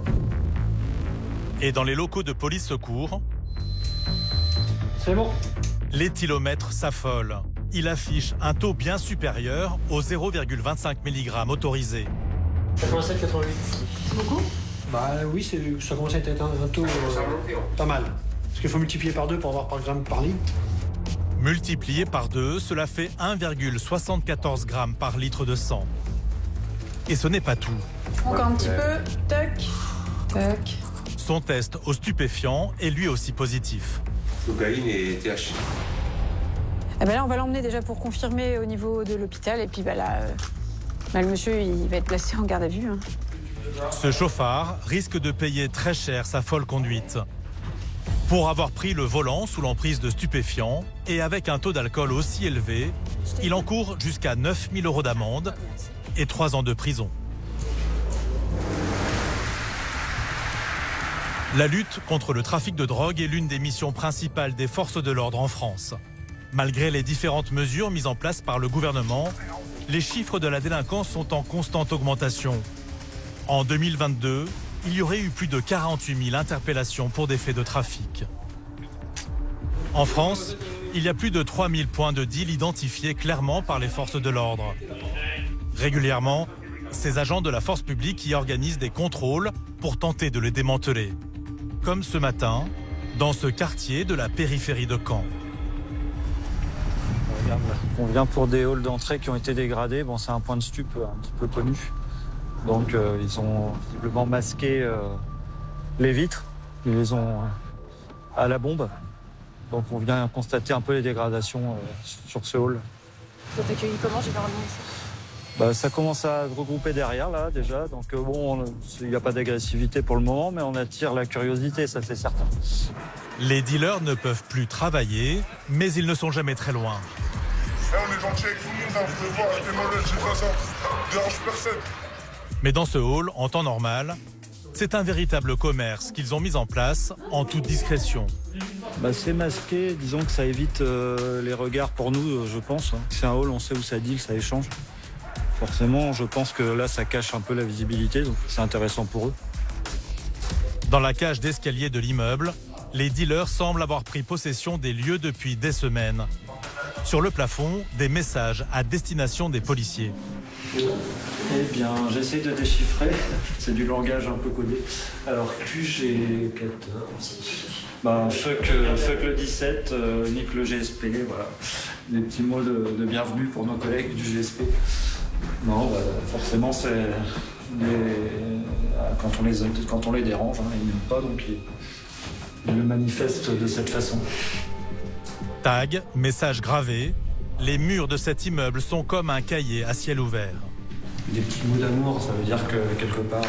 Et dans les locaux de police secours, c'est bon. L'éthylomètre s'affole. Il affiche un taux bien supérieur aux 0,25 mg autorisé. 87-88. C'est beaucoup? Bah oui, ça commence à être un taux pas mal. Parce qu'il faut multiplier par 2 pour avoir par gramme par litre. Multiplié par 2, cela fait 1,74 g par litre de sang. Et ce n'est pas tout. Encore un petit peu. Tac. Tac. Son test aux stupéfiants est lui aussi positif. Cocaïne et THC. Eh ben là, on va l'emmener déjà pour confirmer au niveau de l'hôpital. Et puis là, le monsieur, il va être placé en garde à vue. Hein. Ce chauffard risque de payer très cher sa folle conduite. Pour avoir pris le volant sous l'emprise de stupéfiants et avec un taux d'alcool aussi élevé, il encourt jusqu'à 9 000 € d'amende et 3 ans de prison. La lutte contre le trafic de drogue est l'une des missions principales des forces de l'ordre en France. Malgré les différentes mesures mises en place par le gouvernement, les chiffres de la délinquance sont en constante augmentation. En 2022, il y aurait eu plus de 48 000 interpellations pour des faits de trafic. En France, il y a plus de 3 000 points de deal identifiés clairement par les forces de l'ordre. Régulièrement, ces agents de la force publique y organisent des contrôles pour tenter de les démanteler. Comme ce matin, dans ce quartier de la périphérie de Caen. On vient pour des halls d'entrée qui ont été dégradés. Bon, c'est un point de stup un petit peu connu. Donc ils ont visiblement masqué les vitres. Ils les ont à la bombe. Donc on vient constater un peu les dégradations sur ce hall. Vous êtes accueilli comment, j'ai pas vraiment ici? Ça commence à regrouper derrière, là, déjà. Donc bon, il n'y a pas d'agressivité pour le moment, mais on attire la curiosité, ça c'est certain. Les dealers ne peuvent plus travailler, mais ils ne sont jamais très loin. On est gentil avec tout le monde, je peux voir, t'es malade, j'ai pas ça. Dérange personne. Mais dans ce hall, en temps normal, c'est un véritable commerce qu'ils ont mis en place en toute discrétion. C'est masqué, disons que ça évite les regards pour nous, je pense. C'est un hall, on sait où ça deal, ça échange. Forcément, je pense que là, ça cache un peu la visibilité, donc c'est intéressant pour eux. Dans la cage d'escalier de l'immeuble, les dealers semblent avoir pris possession des lieux depuis des semaines. Sur le plafond, des messages à destination des policiers. Eh bien, j'essaie de déchiffrer. C'est du langage un peu codé. Alors, QG14. Fuck le 17, nique le GSP, voilà. Des petits mots de bienvenue pour nos collègues du GSP. Non, forcément, c'est quand on les dérange, ils n'aiment pas, donc ils le manifestent de cette façon. Tag, messages gravés, les murs de cet immeuble sont comme un cahier à ciel ouvert. Des petits mots d'amour, ça veut dire que quelque part,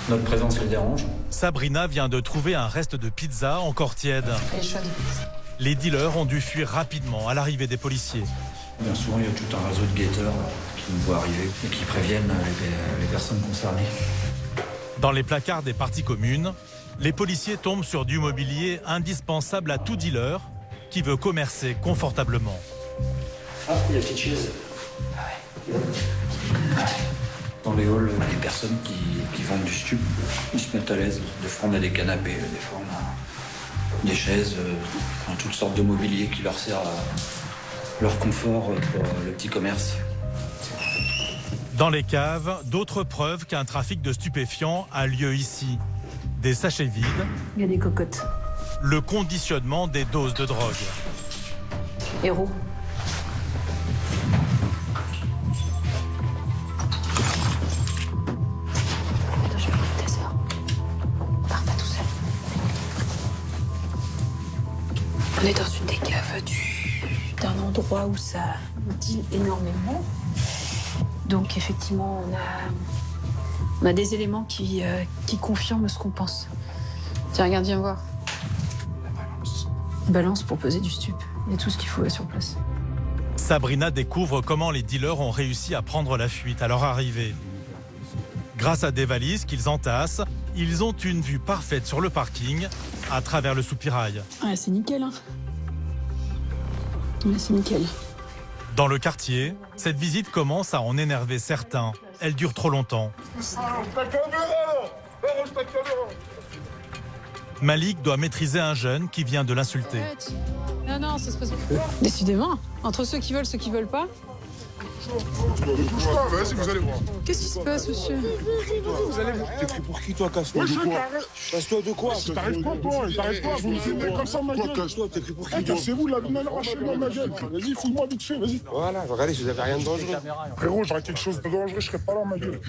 notre présence les dérange. Sabrina vient de trouver un reste de pizza encore tiède. Les dealers ont dû fuir rapidement à l'arrivée des policiers. Bien souvent, il y a tout un réseau de guetteurs qui nous voient arriver et qui préviennent les personnes concernées. Dans les placards des parties communes, les policiers tombent sur du mobilier indispensable à tout dealer qui veut commercer confortablement. Ah, il y a une petite chaise. Dans les halls, les personnes qui vendent du stup, ils se mettent à l'aise. Des fois, on a des canapés, des fois, on a des chaises, toutes sortes de mobilier qui leur sert à leur confort pour le petit commerce. Dans les caves, d'autres preuves qu'un trafic de stupéfiants a lieu ici. Des sachets vides. Il y a des cocottes. Le conditionnement des doses de drogue. Héros. Attends, je vais prendre tes sœurs. Pars pas tout seul. On est dans une des caves d'un endroit où ça deal énormément. Donc effectivement, on a des éléments qui confirment ce qu'on pense. Tiens, regarde, viens voir. Balance pour peser du stup. Il y a tout ce qu'il faut sur place. Sabrina découvre comment les dealers ont réussi à prendre la fuite à leur arrivée. Grâce à des valises qu'ils entassent, ils ont une vue parfaite sur le parking à travers le soupirail. Ah, c'est nickel, hein. Ouais, c'est nickel. Dans le quartier, cette visite commence à en énerver certains. Elle dure trop longtemps. Malik doit maîtriser un jeune qui vient de l'insulter. Non, ça se passe. Décidément, entre ceux qui veulent pas. Bouge pas, vas-y, vous allez voir. Qu'est-ce qui se passe, monsieur? Vous allez voir. T'es pris pour qui, toi? Casse-toi de quoi? Casse-toi de quoi? T'arrives pas, toi? T'arrives pas? Vous me filmez comme ça, ma gueule. Casse-toi, t'es pris pour qui? Cassez-vous, la lumière arrachez-moi, ma gueule. Vas-y, fouille-moi vite fait, vas-y. Voilà, regardez, si vous avez rien de dangereux. Frérot, j'aurais quelque chose de dangereux, je serais pas là, ma gueule.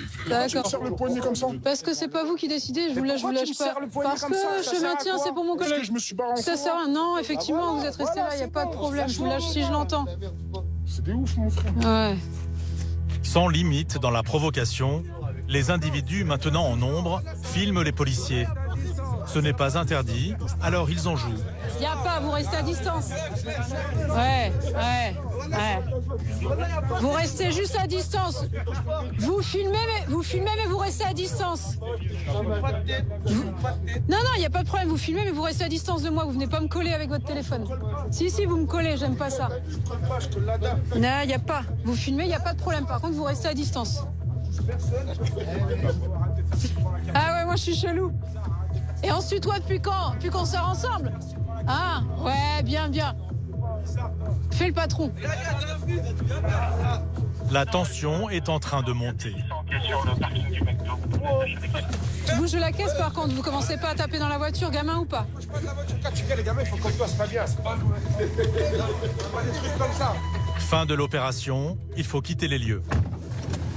Tu me serres le poignet comme ça? Parce que c'est pas vous qui décidez, je vous lâche pas. Parce que je maintiens, c'est pour mon collègue. Je me suis barré en Ça sert à rien. Non, effectivement, vous êtes resté là, y a pas de problème. Je vous lâche si je l'entends. C'est des ouf, mon frère. Ouais. Sans limite dans la provocation, les individus maintenant en nombre filment les policiers. Ce n'est pas interdit, alors ils en jouent. Y a pas, vous restez à distance. Ouais. Vous restez juste à distance. Vous filmez, mais vous restez à distance. Non, y a pas de problème, vous filmez, mais vous restez à distance de moi. Vous venez pas me coller avec votre téléphone. Si, vous me collez, j'aime pas ça. Non, y a pas. Vous filmez, y a pas de problème. Par contre, vous restez à distance. Ah ouais, moi je suis chelou. Et ensuite, toi, depuis qu'on sort ensemble? Ah, ouais, bien. Fais le patron. La tension est en train de monter. Tu bouges de la caisse, par contre, vous commencez pas à taper dans la voiture, gamin ou pas? Les gamins, il faut comme toi, c'est pas bien. C'est pas des trucs comme ça. Fin de l'opération, il faut quitter les lieux.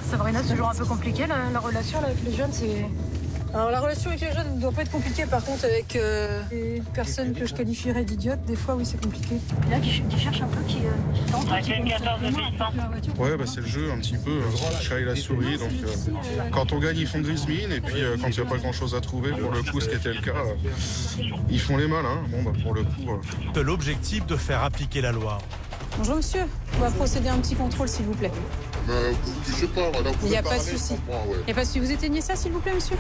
Sabrina, c'est toujours un peu compliqué la relation là, avec les jeunes, c'est... Alors la relation avec les jeunes ne doit pas être compliquée, par contre avec les personnes que je qualifierais d'idiotes, des fois oui c'est compliqué. Là tu cherches un peu qui tente. Ouais, bah c'est le jeu un petit peu, chat et la souris. Donc quand on gagne, ils font grise mine, et puis quand il n'y a pas grand chose à trouver, pour le coup, ce qui était le cas, ils font les malins. Bon, bah pour le coup. De l'objectif de faire appliquer la loi. Bonjour monsieur, on va procéder à un petit contrôle s'il vous plaît. Je sais pas, madame. Il n'y a pas de souci. Il n'y a pas de souci. Vous éteignez ça s'il vous plaît monsieur?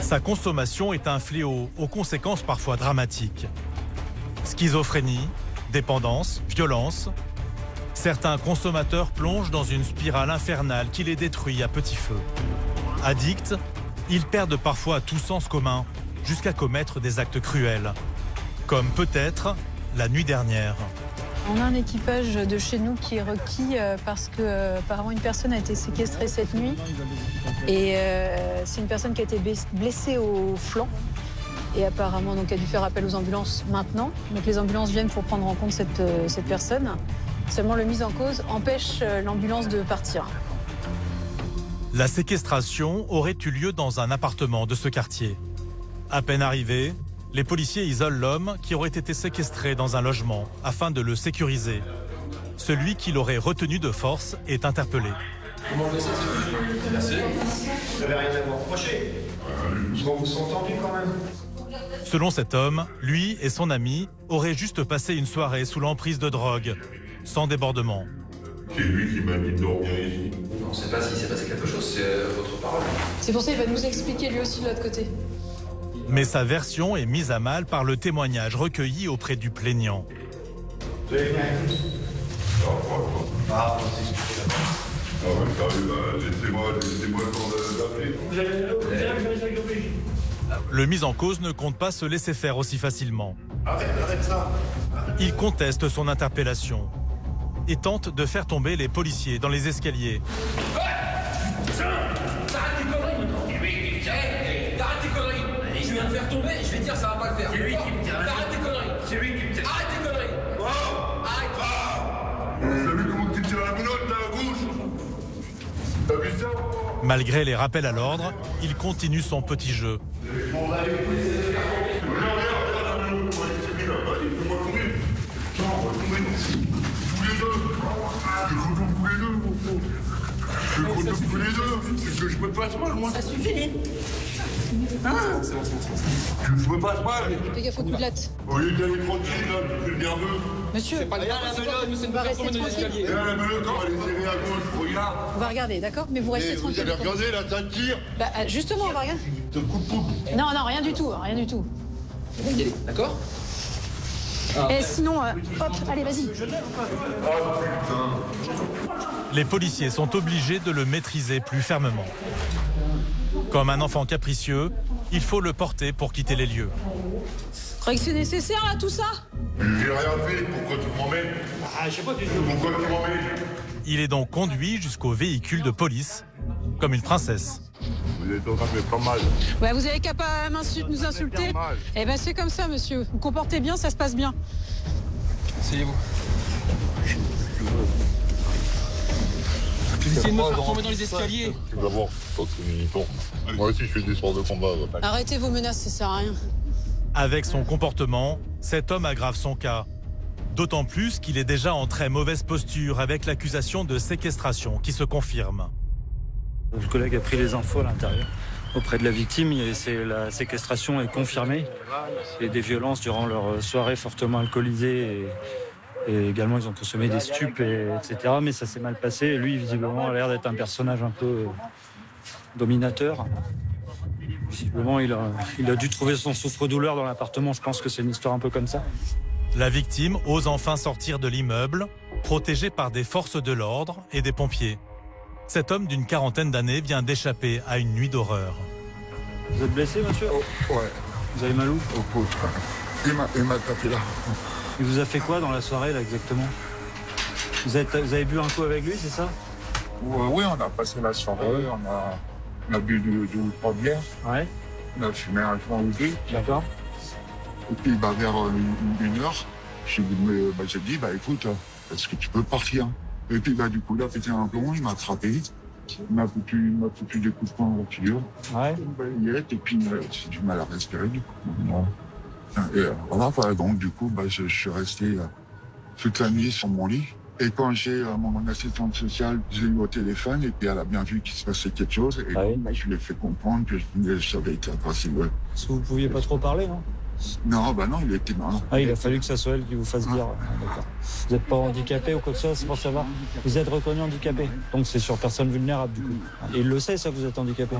Sa consommation est un fléau aux conséquences parfois dramatiques. Schizophrénie, dépendance, violence. Certains consommateurs plongent dans une spirale infernale qui les détruit à petit feu. Addicts, ils perdent parfois tout sens commun jusqu'à commettre des actes cruels. Comme peut-être la nuit dernière. On a un équipage de chez nous qui est requis parce que apparemment une personne a été séquestrée cette nuit. Et c'est une personne qui a été blessée au flanc. Et apparemment donc, a dû faire appel aux ambulances maintenant. Donc les ambulances viennent pour prendre en compte cette personne. Seulement le mise en cause empêche l'ambulance de partir. La séquestration aurait eu lieu dans un appartement de ce quartier. À peine arrivé, les policiers isolent l'homme qui aurait été séquestré dans un logement afin de le sécuriser. Celui qui l'aurait retenu de force est interpellé. Comment on fait ça? Vous n'avez rien à vous reprocher. Vous vous sentez entendu quand même. Selon cet homme, lui et son ami auraient juste passé une soirée sous l'emprise de drogue, sans débordement. C'est lui qui m'a dit de dormir ici. On ne sait pas s'il s'est passé quelque chose, c'est votre parole. C'est pour ça qu'il va nous expliquer lui aussi de l'autre côté. Mais sa version est mise à mal par le témoignage recueilli auprès du plaignant. Ah ouais, laissez-moi le temps d'appeler. Le mis en cause ne compte pas se laisser faire aussi facilement. Arrête ça. Il conteste son interpellation et tente de faire tomber les policiers dans les escaliers. Je viens de faire tomber, je vais dire ça va pas le faire. C'est lui qui me tire. Arrête tes conneries. C'est lui qui me tire. Arrête tes conneries. Arrête. Vous avez vu comment tu tires la menotte là à gauche? T'as vu ça? Malgré les rappels à l'ordre, il continue son petit jeu. Je me passe mal, moi. Ça suffit. Je me passe mal. Fais gaffe aux coups de latte. Au lieu d'aller tranquille, là, je suis nerveux. Monsieur, C'est pas grave, on va rester tranquille. La menotte, on va les tirer à gauche, regarde. On va regarder, d'accord? Mais vous restez tranquille. Vous allez regarder, là, ça tire. Bah, justement, on va regarder. C'est un coup de poupe. Non, rien du tout, rien du tout. On va y aller, d'accord? Et sinon, hop, allez, vas-y. Les policiers sont obligés de le maîtriser plus fermement. Comme un enfant capricieux, il faut le porter pour quitter les lieux. Vous croyez que c'est nécessaire, là, tout ça? J'ai rien fait, pourquoi tu m'emmènes? Je sais pas, Pourquoi tu m'emmènes? Il est donc conduit jusqu'au véhicule de police, comme une princesse. Vous êtes en train de faire pas mal. Ouais, vous avez qu'à pas nous insulter. Eh ben, c'est comme ça, monsieur. Vous comportez bien, ça se passe bien. Asseyez-vous. Vous essayez de me faire tomber dans les escaliers. D'abord, faut que militant. Moi aussi, je fais des sports de combat. Arrêtez vos menaces, ça sert à rien. Avec son comportement, cet homme aggrave son cas. D'autant plus qu'il est déjà en très mauvaise posture avec l'accusation de séquestration qui se confirme. Le collègue a pris les infos à l'intérieur auprès de la victime. La séquestration est confirmée. Et des violences durant leur soirée fortement alcoolisée. Et également, ils ont consommé des stupes, etc. Mais ça s'est mal passé. Et lui, visiblement, a l'air d'être un personnage un peu dominateur. Visiblement, il a dû trouver son souffre-douleur dans l'appartement. Je pense que c'est une histoire un peu comme ça. La victime ose enfin sortir de l'immeuble, protégé par des forces de l'ordre et des pompiers. Cet homme d'une quarantaine d'années vient d'échapper à une nuit d'horreur. Vous êtes blessé, monsieur? Ouais. Vous avez mal où? Au pouce. Il m'a tapé là. Il vous a fait quoi dans la soirée, là, exactement? Vous avez bu un coup avec lui, c'est ça? Oui, on a passé la soirée, on a bu 2 ou 3 bières. Ouais. On a fumé un joint ou 2. D'accord. Et puis, vers 1 heure, j'ai dit, écoute, est-ce que tu peux partir? Et puis, du coup, là, pété un plomb, il m'a attrapé. Il m'a foutu des coups de poing en voiture. Ouais. Une balayette et puis j'ai du mal à respirer du coup. Et voilà, donc du coup, je suis resté toute la nuit sur mon lit. Et quand j'ai mon assistante sociale, je l'ai eu au téléphone et puis elle a bien vu qu'il se passait quelque chose. Et je lui ai fait comprendre que ça avait été agressif. Ouais. Parce que vous ne pouviez pas trop parler, non? Non, il était mort. Ah, il a fallu que ça soit elle qui vous fasse dire. D'accord. Vous n'êtes pas handicapé ou quoi que ce soit, c'est pour savoir. Vous êtes reconnu handicapé. Donc c'est sur personne vulnérable du coup. Et il le sait, ça, que vous êtes handicapé.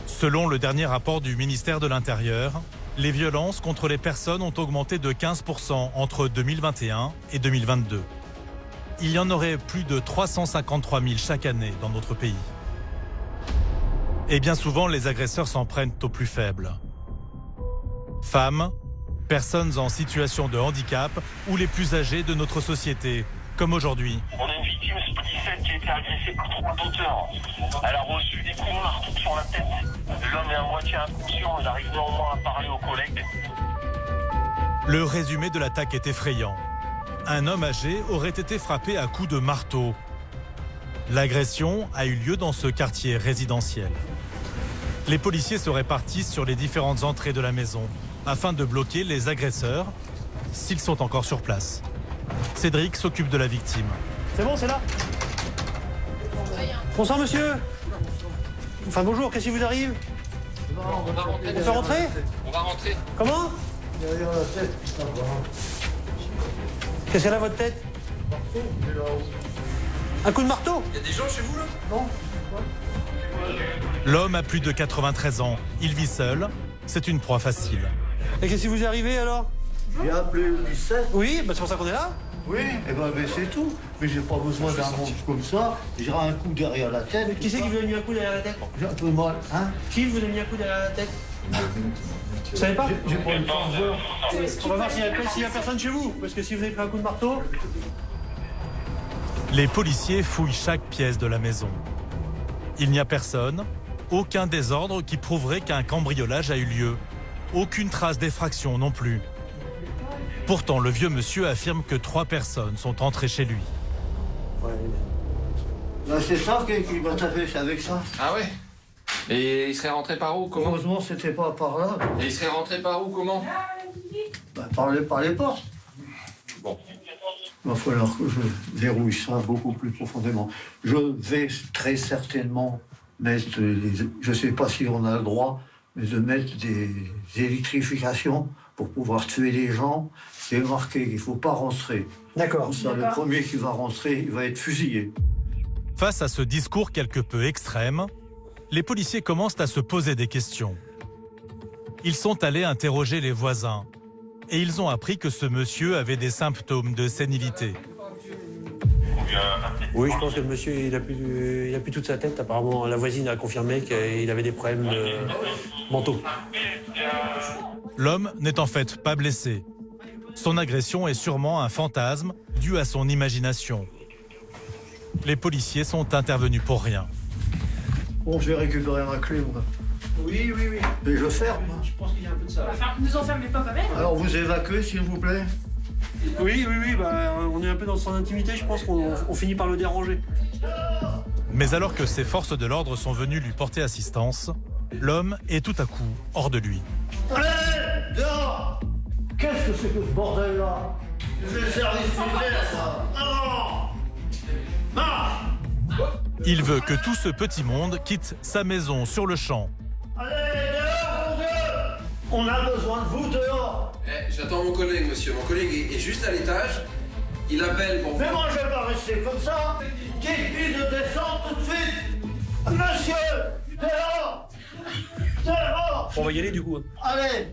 Selon le dernier rapport du ministère de l'Intérieur, les violences contre les personnes ont augmenté de 15% entre 2021 et 2022. Il y en aurait plus de 353 000 chaque année dans notre pays. Et bien souvent, les agresseurs s'en prennent aux plus faibles. Femmes, personnes en situation de handicap ou les plus âgés de notre société, comme aujourd'hui. On a une victime splicette qui a été agressée par 3 d'auteurs. Elle a reçu des coups de marteau sur la tête. L'homme est à moitié inconscient, il arrive néanmoins à parler aux collègues. Le résumé de l'attaque est effrayant. Un homme âgé aurait été frappé à coups de marteau. L'agression a eu lieu dans ce quartier résidentiel. Les policiers se répartissent sur les différentes entrées de la maison afin de bloquer les agresseurs s'ils sont encore sur place. Cédric s'occupe de la victime. C'est bon, c'est là. Bonsoir, monsieur. Enfin, bonjour, qu'est-ce qui vous arrive? On va rentrer. On peut rentrer? On va rentrer. Comment? Qu'est-ce qu'elle a, votre tête? Un coup de marteau? Il y a des gens chez vous, là? Non. L'homme a plus de 93 ans. Il vit seul. C'est une proie facile. Et qu'est-ce qui vous est arrivé, alors? J'ai appelé le 17. Oui, c'est pour ça qu'on est là. Oui, c'est tout. Mais j'ai pas besoin d'un monde comme ça. J'ai un coup derrière la tête. Mais qui c'est qui vous a mis un coup derrière la tête? J'ai un peu mal, hein? Qui vous a mis un coup derrière la tête? Vous savez pas? J'ai pas eu le temps de voir. On va voir s'il y a personne chez vous. Parce que si vous avez pris un coup de marteau... Les policiers fouillent chaque pièce de la maison. Il n'y a personne, aucun désordre qui prouverait qu'un cambriolage a eu lieu. Aucune trace d'effraction non plus. Pourtant, le vieux monsieur affirme que 3 personnes sont entrées chez lui. C'est ça qui m'a tapé avec ça. Ah ouais? Et il serait rentré par où? Comment? Heureusement, c'était pas par là. Et il serait rentré par où? Comment? Par les portes. Bon. Il va falloir que je verrouille ça beaucoup plus profondément. Je vais très certainement mettre, je ne sais pas si on a le droit, mais de mettre des électrifications pour pouvoir tuer les gens. C'est marqué qu'il ne faut pas rentrer. D'accord. Le premier qui va rentrer, il va être fusillé. Face à ce discours quelque peu extrême, les policiers commencent à se poser des questions. Ils sont allés interroger les voisins et ils ont appris que ce monsieur avait des symptômes de sénilité. Oui, je pense que le monsieur, il a plus toute sa tête. Apparemment, la voisine a confirmé qu'il avait des problèmes mentaux. L'homme n'est en fait pas blessé. Son agression est sûrement un fantasme dû à son imagination. Les policiers sont intervenus pour rien. Bon, je vais récupérer ma clé, moi. Oui. Et je ferme. Je pense qu'il y a un peu de ça. Nous enfermez pas quand même. Alors, vous évacuez, s'il vous plaît. Oui, on est un peu dans son intimité, je pense qu'on finit par le déranger. Mais alors que ses forces de l'ordre sont venues lui porter assistance, l'homme est tout à coup hors de lui. Allez, dehors! Qu'est-ce que c'est que ce bordel-là? C'est le service militaire, ça! Non! Il veut que tout ce petit monde quitte sa maison sur le champ. Allez, dehors, mon Dieu! On a besoin de vous dehors! J'attends mon collègue, monsieur. Mon collègue est juste à l'étage. Il appelle pour... Mais moi, je vais pas rester comme ça! Qu'il puisse descendre tout de suite! Monsieur! Dehors! Dehors! On va y aller du coup. Allez!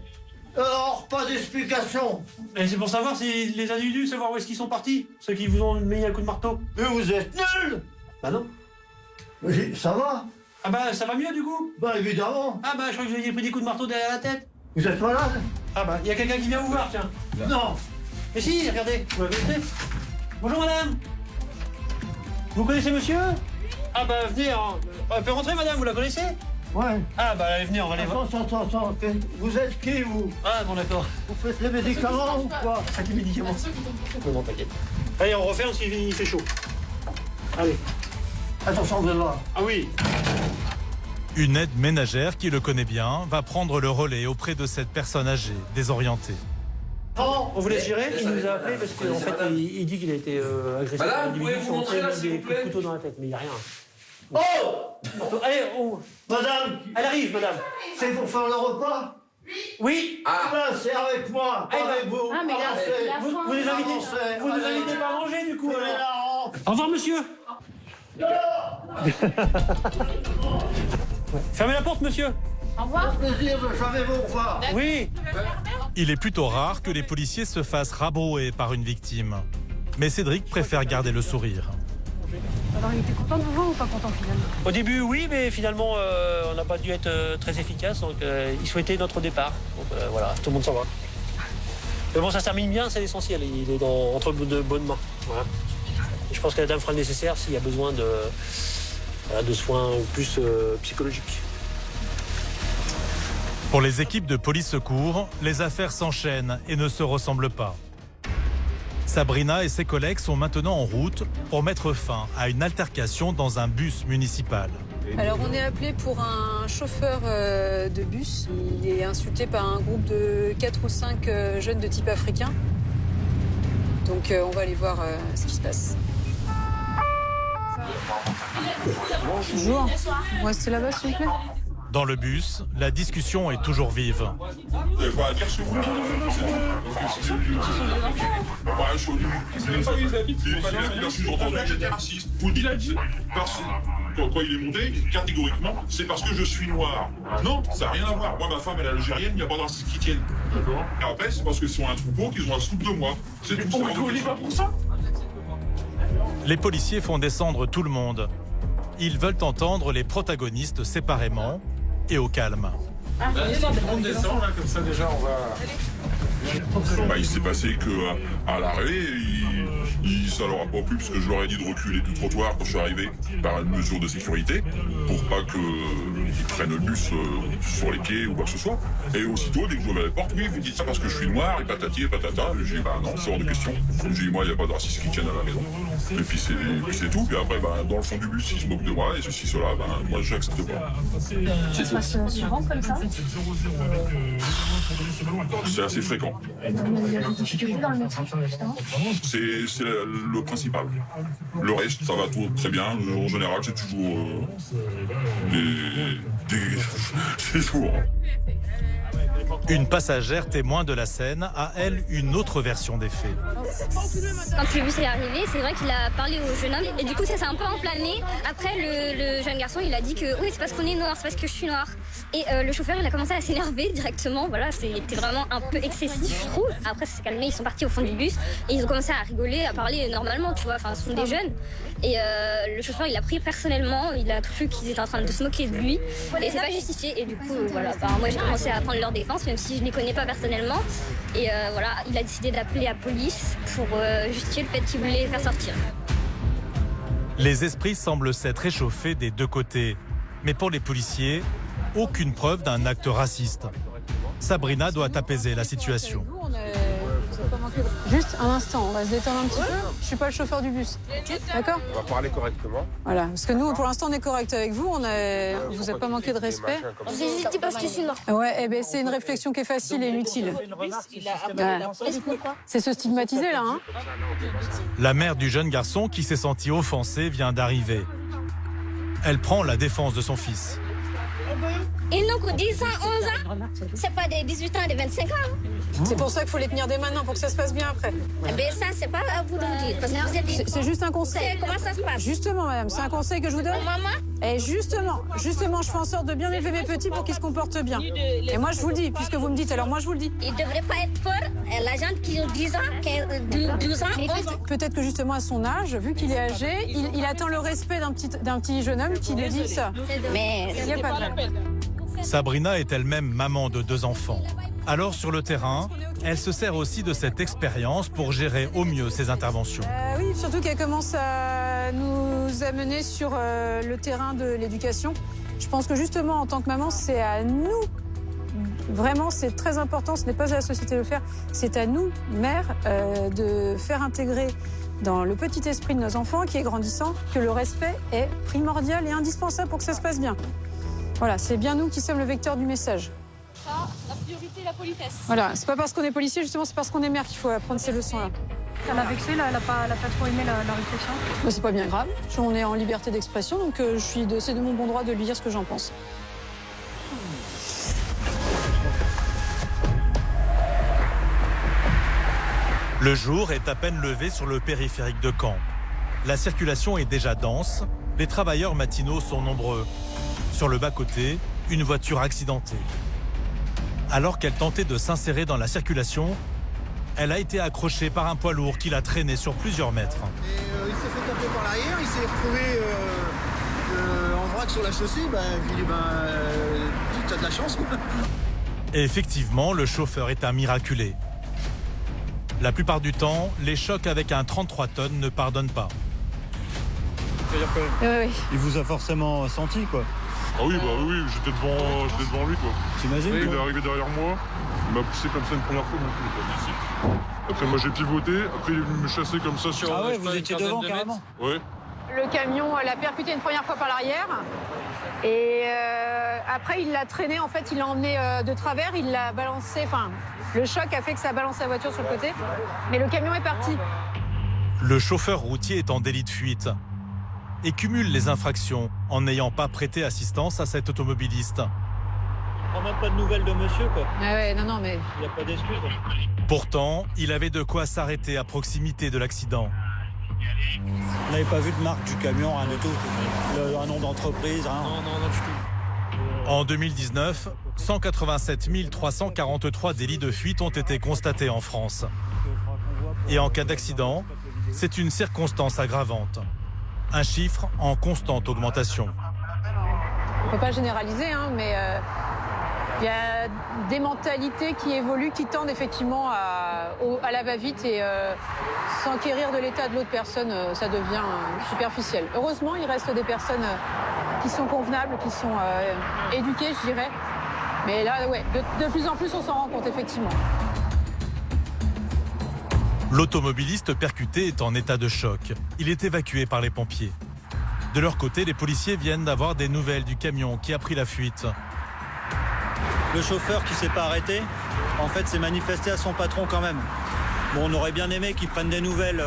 Dehors, pas d'explication! Et c'est pour savoir si les individus, savoir où est-ce qu'ils sont partis, ceux qui vous ont mis un coup de marteau. Mais vous êtes nuls! Bah non. Ça va? Ah bah ça va mieux du coup? Bah évidemment! Ah bah je crois que vous aviez pris des coups de marteau derrière la tête. Vous êtes malade? Ah bah il y a quelqu'un qui vient vous voir, tiens. Non! Mais si, regardez, vous la connaissez? Bonjour madame. Vous connaissez monsieur? Ah bah venez, elle peut rentrer madame, vous la connaissez? Ouais. Ah bah venez, on va aller voir. Attends, vous êtes qui vous? Ah bon d'accord. Vous faites les médicaments ou quoi? Ah, des médicaments. Non, t'inquiète. Allez, on refait parce qu'il fait chaud. Allez. Attention, vous allez voir. Ah oui. Une aide ménagère qui le connaît bien va prendre le relais auprès de cette personne âgée, désorientée. On vous laisse gérer, il nous a appelé parce qu'en fait, il dit qu'il a été agressé. Madame, vous pouvez vous montrer là, s'il vous plaît? Des couteaux dans la tête, mais il n'y a rien. Oh! Allez, madame, elle arrive, madame. C'est pour faire le repas? Oui. Ah, c'est avec moi, pas avec vous. Ah, mais Avancez. vous nous invitez pas à manger, du coup. Au revoir, monsieur. Fermez la porte, monsieur. Au revoir. Plaisir, j'avais vous revoir. Oui. Il est plutôt rare que les policiers se fassent rabrouer par une victime. Mais Cédric préfère garder le sourire. Alors, il était content de vous voir ou pas content finalement? Au début, oui, mais finalement, on n'a pas dû être très efficace, donc il souhaitait notre départ. Donc voilà, tout le monde s'en va. Mais bon, ça se termine bien, c'est l'essentiel. Il est entre de bonnes mains. Voilà. Et je pense que la dame fera le nécessaire s'il y a besoin de soins plus psychologiques. Pour les équipes de police secours, les affaires s'enchaînent et ne se ressemblent pas. Sabrina et ses collègues sont maintenant en route pour mettre fin à une altercation dans un bus municipal. Alors on est appelé pour un chauffeur de bus. Il est insulté par un groupe de 4 ou 5 jeunes de type africain. Donc on va aller voir ce qui se passe. Bonjour. Vous restez là-bas s'il vous plaît. Dans le bus, la discussion est toujours vive. Vous n'avez pas à dire sur vous. Il a sous-entendu que j'étais raciste. Vous le dites. Quand il est monté, catégoriquement, c'est parce que je suis noir. Non, ça n'a rien à voir. Moi, ma femme, elle est algérienne, il n'y a pas de racisme qui tienne. Et après, c'est parce qu'ils sont un troupeau qu'ils ont un soupe de moi. C'est tout. On rigole pas pour ça. Les policiers font descendre tout le monde. Ils veulent entendre les protagonistes séparément et au calme. On descend là, comme ça déjà on va. Il s'est passé qu'à l'arrêt, ça leur a pas plu parce que je leur ai dit de reculer du trottoir quand je suis arrivé par une mesure de sécurité pour pas qu'ils prennent le bus sur les quais ou quoi que ce soit. Et aussitôt, dès que je ouvrais la porte, oui, vous dites ça parce que je suis noir et patati et patata. J'ai dit bah non, c'est hors de question. J'ai dit moi, il n'y a pas de racisme qui tienne à la maison. Et puis c'est tout. Puis après, dans le fond du bus, ils se moquent de moi et ceci, cela, moi je n'accepte pas. Ça se passe souvent comme ça? C'est assez fréquent. Il y a des difficultés dans le métier, justement. C'est le principal. Le reste, ça va tout très bien. En général, c'est toujours c'est sourd. Une passagère témoin de la scène a, elle, une autre version des faits. Quand le bus est arrivé, c'est vrai qu'il a parlé au jeune homme et du coup ça s'est un peu enflammé. Après le jeune garçon il a dit que oui c'est parce qu'on est noir, c'est parce que je suis noir. Et le chauffeur il a commencé à s'énerver directement, voilà c'était vraiment un peu excessif je trouve. Après ça s'est calmé, ils sont partis au fond du bus et ils ont commencé à rigoler, à parler normalement tu vois, enfin ce sont des jeunes. Et le chauffeur il a pris personnellement, il a cru qu'ils étaient en train de se moquer de lui et c'est pas justifié et du coup voilà, moi j'ai commencé à prendre leur défense même si je ne les connais pas personnellement. Et voilà, il a décidé d'appeler la police pour justifier le fait qu'il voulait les faire sortir. Les esprits semblent s'être réchauffés des deux côtés. Mais pour les policiers, aucune preuve d'un acte raciste. Sabrina doit apaiser la situation. Juste un instant, on va se détendre un petit peu. Je suis pas le chauffeur du bus. D'accord? On va parler correctement. Voilà, parce que nous, pour l'instant, on est correct avec vous. On vous a pas manqué de respect. J'hésitais parce que je suis noire. Ouais, eh ben, c'est une réflexion qui est facile et inutile. C'est se stigmatiser, là. Hein. La mère du jeune garçon qui s'est senti offensé vient d'arriver. Elle prend la défense de son fils. Ils n'ont que 10 ans, 11 ans. C'est pas des 18 ans, des 25 ans. C'est pour ça qu'il faut les tenir dès maintenant, pour que ça se passe bien après. Eh bien, ça, c'est pas à vous de me dire. Parce que vous êtes... C'est juste un conseil. Comment ça se passe? Justement, madame, c'est un conseil que je vous donne. Maman? Et justement, je fais en sorte de bien élever mes petits pour qu'ils se comportent bien. Et moi, je vous le dis, puisque vous me dites, alors moi, je vous le dis. Il ne devrait pas être peur. La gente qui a 10 ans, 12 ans, 11 ans. Peut-être que justement, à son âge, vu qu'il est âgé, il attend le respect d'un petit jeune homme qui lui dit ça. Mais il n'y a pas de peine. Sabrina est elle-même maman de 2 enfants. Alors sur le terrain, elle se sert aussi de cette expérience pour gérer au mieux ses interventions. Oui, surtout qu'elle commence à nous amener sur le terrain de l'éducation. Je pense que justement, en tant que maman, c'est à nous, vraiment c'est très important, ce n'est pas à la société de le faire, c'est à nous, mères, de faire intégrer dans le petit esprit de nos enfants qui est grandissant que le respect est primordial et indispensable pour que ça se passe bien. Voilà, c'est bien nous qui sommes le vecteur du message. Ça, la priorité, la politesse. Voilà, c'est pas parce qu'on est policier, justement, c'est parce qu'on est mère qu'il faut apprendre ces leçons-là. Ça l'a vexé, là, elle a pas trop aimé la réflexion. Mais c'est pas bien grave. On est en liberté d'expression, donc c'est de mon bon droit de lui dire ce que j'en pense. Le jour est à peine levé sur le périphérique de Caen. La circulation est déjà dense, les travailleurs matinaux sont nombreux. Sur le bas-côté, une voiture accidentée. Alors qu'elle tentait de s'insérer dans la circulation, elle a été accrochée par un poids lourd qui l'a traînée sur plusieurs mètres. Il s'est fait taper par l'arrière, il s'est retrouvé en vrac sur la chaussée. Je lui ai dit, t'as de la chance, quoi. Et effectivement, le chauffeur est un miraculé. La plupart du temps, les chocs avec un 33 tonnes ne pardonnent pas. Il vous a forcément senti, quoi. Ah oui, j'étais devant lui, quoi. T'imagines, il est arrivé derrière moi, il m'a poussé comme ça une première fois, donc il est pas ici. Après, moi j'ai pivoté, après il est venu me chasser comme ça sur... Ah ouais, vous étiez devant carrément? Ouais. Le camion l'a percuté une première fois par l'arrière. Et après, il l'a traîné, en fait, il l'a emmené de travers, il l'a balancé. Enfin, le choc a fait que ça a balancé la voiture sur le côté. Mais le camion est parti. Le chauffeur routier est en délit de fuite et cumule les infractions en n'ayant pas prêté assistance à cet automobiliste. On n'a même pas de nouvelles de monsieur, quoi. Ah ouais, non, mais... Il n'y a pas d'excuse. Pourtant, il avait de quoi s'arrêter à proximité de l'accident. On n'avait pas vu de marque du camion, rien du tout. Un nom d'entreprise, rien. Non, du tout. En 2019, 187 343 délits de fuite ont été constatés en France. Et en cas d'accident, c'est une circonstance aggravante. Un chiffre en constante augmentation. On ne peut pas généraliser, hein, mais il y a des mentalités qui évoluent, qui tendent effectivement à la va-vite et s'enquérir de l'état de l'autre personne, ça devient superficiel. Heureusement, il reste des personnes qui sont convenables, qui sont éduquées, je dirais. Mais là, ouais, de plus en plus, on s'en rend compte, effectivement. L'automobiliste percuté est en état de choc. Il est évacué par les pompiers. De leur côté, les policiers viennent d'avoir des nouvelles du camion qui a pris la fuite. Le chauffeur qui s'est pas arrêté, en fait, s'est manifesté à son patron quand même. Bon, on aurait bien aimé qu'il prenne des nouvelles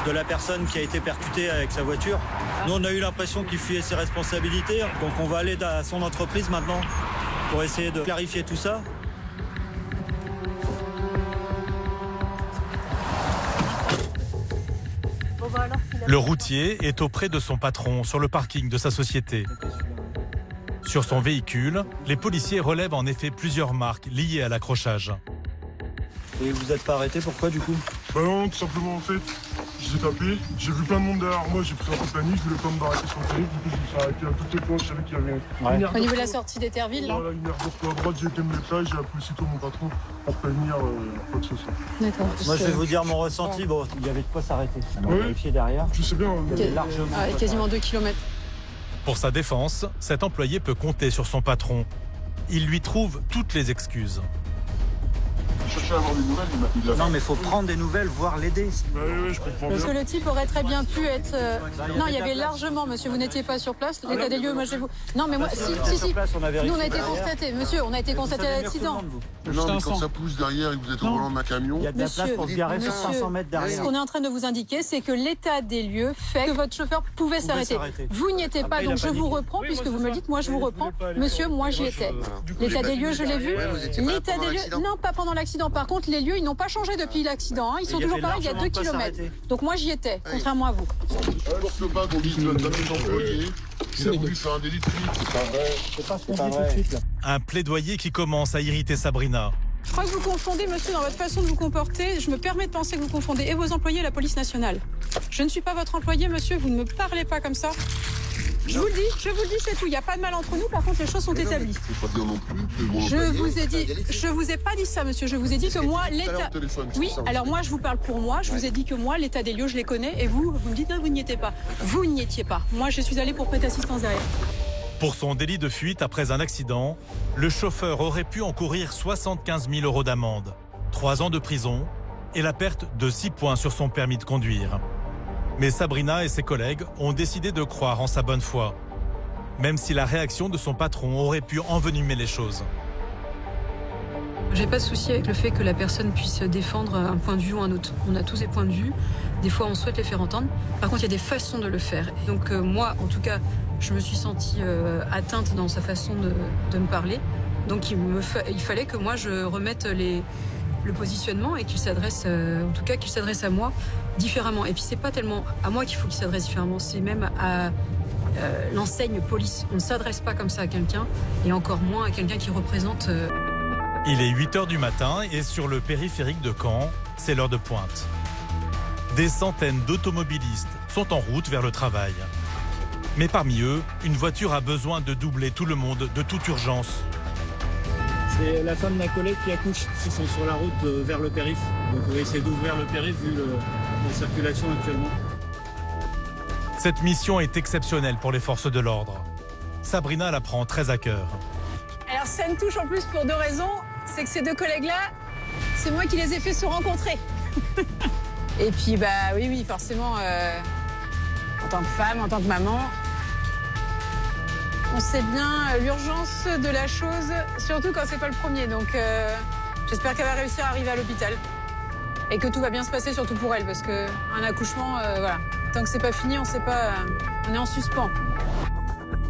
de la personne qui a été percutée avec sa voiture. Nous, on a eu l'impression qu'il fuyait ses responsabilités. Donc on va aller à son entreprise maintenant pour essayer de clarifier tout ça. Le routier est auprès de son patron sur le parking de sa société. Sur son véhicule, les policiers relèvent en effet plusieurs marques liées à l'accrochage. Et vous n'êtes pas arrêté, pourquoi du coup? Bah non, tout simplement en fait, j'ai tapé, j'ai vu plein de monde derrière moi, j'ai pris un peu panique, je voulais pas me barrer sur le télé, du coup je me suis arrêté à toutes les points, je savais qu'il y avait une Au niveau de la sortie d'Etterville, là. Voilà, une aire d'orto à droite, j'ai été me mettre là, j'ai appelé aussitôt mon patron pour prévenir quoi que ce soit. D'accord. Moi je vais vous dire mon ressenti, bon, il y avait de quoi s'arrêter. On a vérifié derrière. Je sais bien, largement. Quasiment 2 km. Pour sa défense, cet employé peut compter sur son patron. Il lui trouve toutes les excuses. Je cherchais à avoir des nouvelles, il a... Non mais il faut prendre des nouvelles, voire l'aider. Oui, je comprends Parce que bien. le type aurait très bien pu être... Non, il y avait largement, monsieur, vous n'étiez pas sur place. L'état des lieux, moi je vais vous... Non, mais moi, si. Nous, on a été constatés, monsieur, on a été constaté à l'accident. Non, mais quand ça pousse derrière et que vous êtes au volant d'un camion... Il y a de la place pour se garer sur 500 mètres derrière. Ce qu'on est en train de vous indiquer, c'est que l'état des lieux fait que votre chauffeur pouvait s'arrêter. Vous n'y étiez pas, donc je vous reprends, puisque vous me le dites, moi je vous reprends. Monsieur, moi j'y étais. L'état des lieux, je l'ai vu. L'état des lieux, non, pas pendant l'accident. Par contre, les lieux, ils n'ont pas changé depuis l'accident. Ils sont toujours pareils, il y a 2 km. Donc moi j'y étais, contrairement à vous. Je pas qu'on dise notre employé. Il a voulu faire un délit de fuite, c'est pas vrai. C'est pas ce qu'on dit tout de suite là. Un plaidoyer qui commence à irriter Sabrina. Je crois que vous confondez, monsieur, dans votre façon de vous comporter. Je me permets de penser que vous confondez et vos employés et la police nationale. Je ne suis pas votre employé, monsieur, vous ne me parlez pas comme ça. Je vous le dis, c'est tout. Il n'y a pas de mal entre nous, par contre, les choses sont établies. Je vous ai pas dit ça, monsieur. Je vous ai dit que moi, l'état... Oui, alors moi, je vous parle pour moi. Je vous ai dit que moi, l'état des lieux, je les connais. Et vous me dites, non, vous n'y étiez pas. Vous n'y étiez pas. Moi, je suis allée pour prêter assistance derrière. Pour son délit de fuite après un accident, le chauffeur aurait pu encourir 75 000 € d'amende, 3 ans de prison et la perte de 6 points sur son permis de conduire. Mais Sabrina et ses collègues ont décidé de croire en sa bonne foi, même si la réaction de son patron aurait pu envenimer les choses. J'ai pas de souci avec le fait que la personne puisse défendre un point de vue ou un autre. On a tous des points de vue. Des fois, on souhaite les faire entendre. Par contre, il y a des façons de le faire. Donc moi, en tout cas, je me suis sentie atteinte dans sa façon de me parler. Donc il fallait que moi, je remette le positionnement et qu'il s'adresse, en tout cas, qu'il s'adresse à moi différemment. Et puis, c'est pas tellement à moi qu'il faut qu'il s'adresse différemment. C'est même à l'enseigne police. On ne s'adresse pas comme ça à quelqu'un et encore moins à quelqu'un qui représente... Il est 8h du matin et sur le périphérique de Caen, c'est l'heure de pointe. Des centaines d'automobilistes sont en route vers le travail. Mais parmi eux, une voiture a besoin de doubler tout le monde de toute urgence. C'est la femme d'un collègue qui accouche. Ils sont sur la route vers le périph'. Donc on va essayer d'ouvrir le périph' vu la circulation actuellement. Cette mission est exceptionnelle pour les forces de l'ordre. Sabrina la prend très à cœur. Alors ça me touche en plus pour 2 raisons. C'est que ces 2 collègues-là, c'est moi qui les ai fait se rencontrer. Et puis bah oui, forcément, en tant que femme, en tant que maman, on sait bien l'urgence de la chose, surtout quand c'est pas le premier. Donc j'espère qu'elle va réussir à arriver à l'hôpital. Et que tout va bien se passer, surtout pour elle, parce qu'un accouchement, voilà. Tant que c'est pas fini, on sait pas, on est en suspens.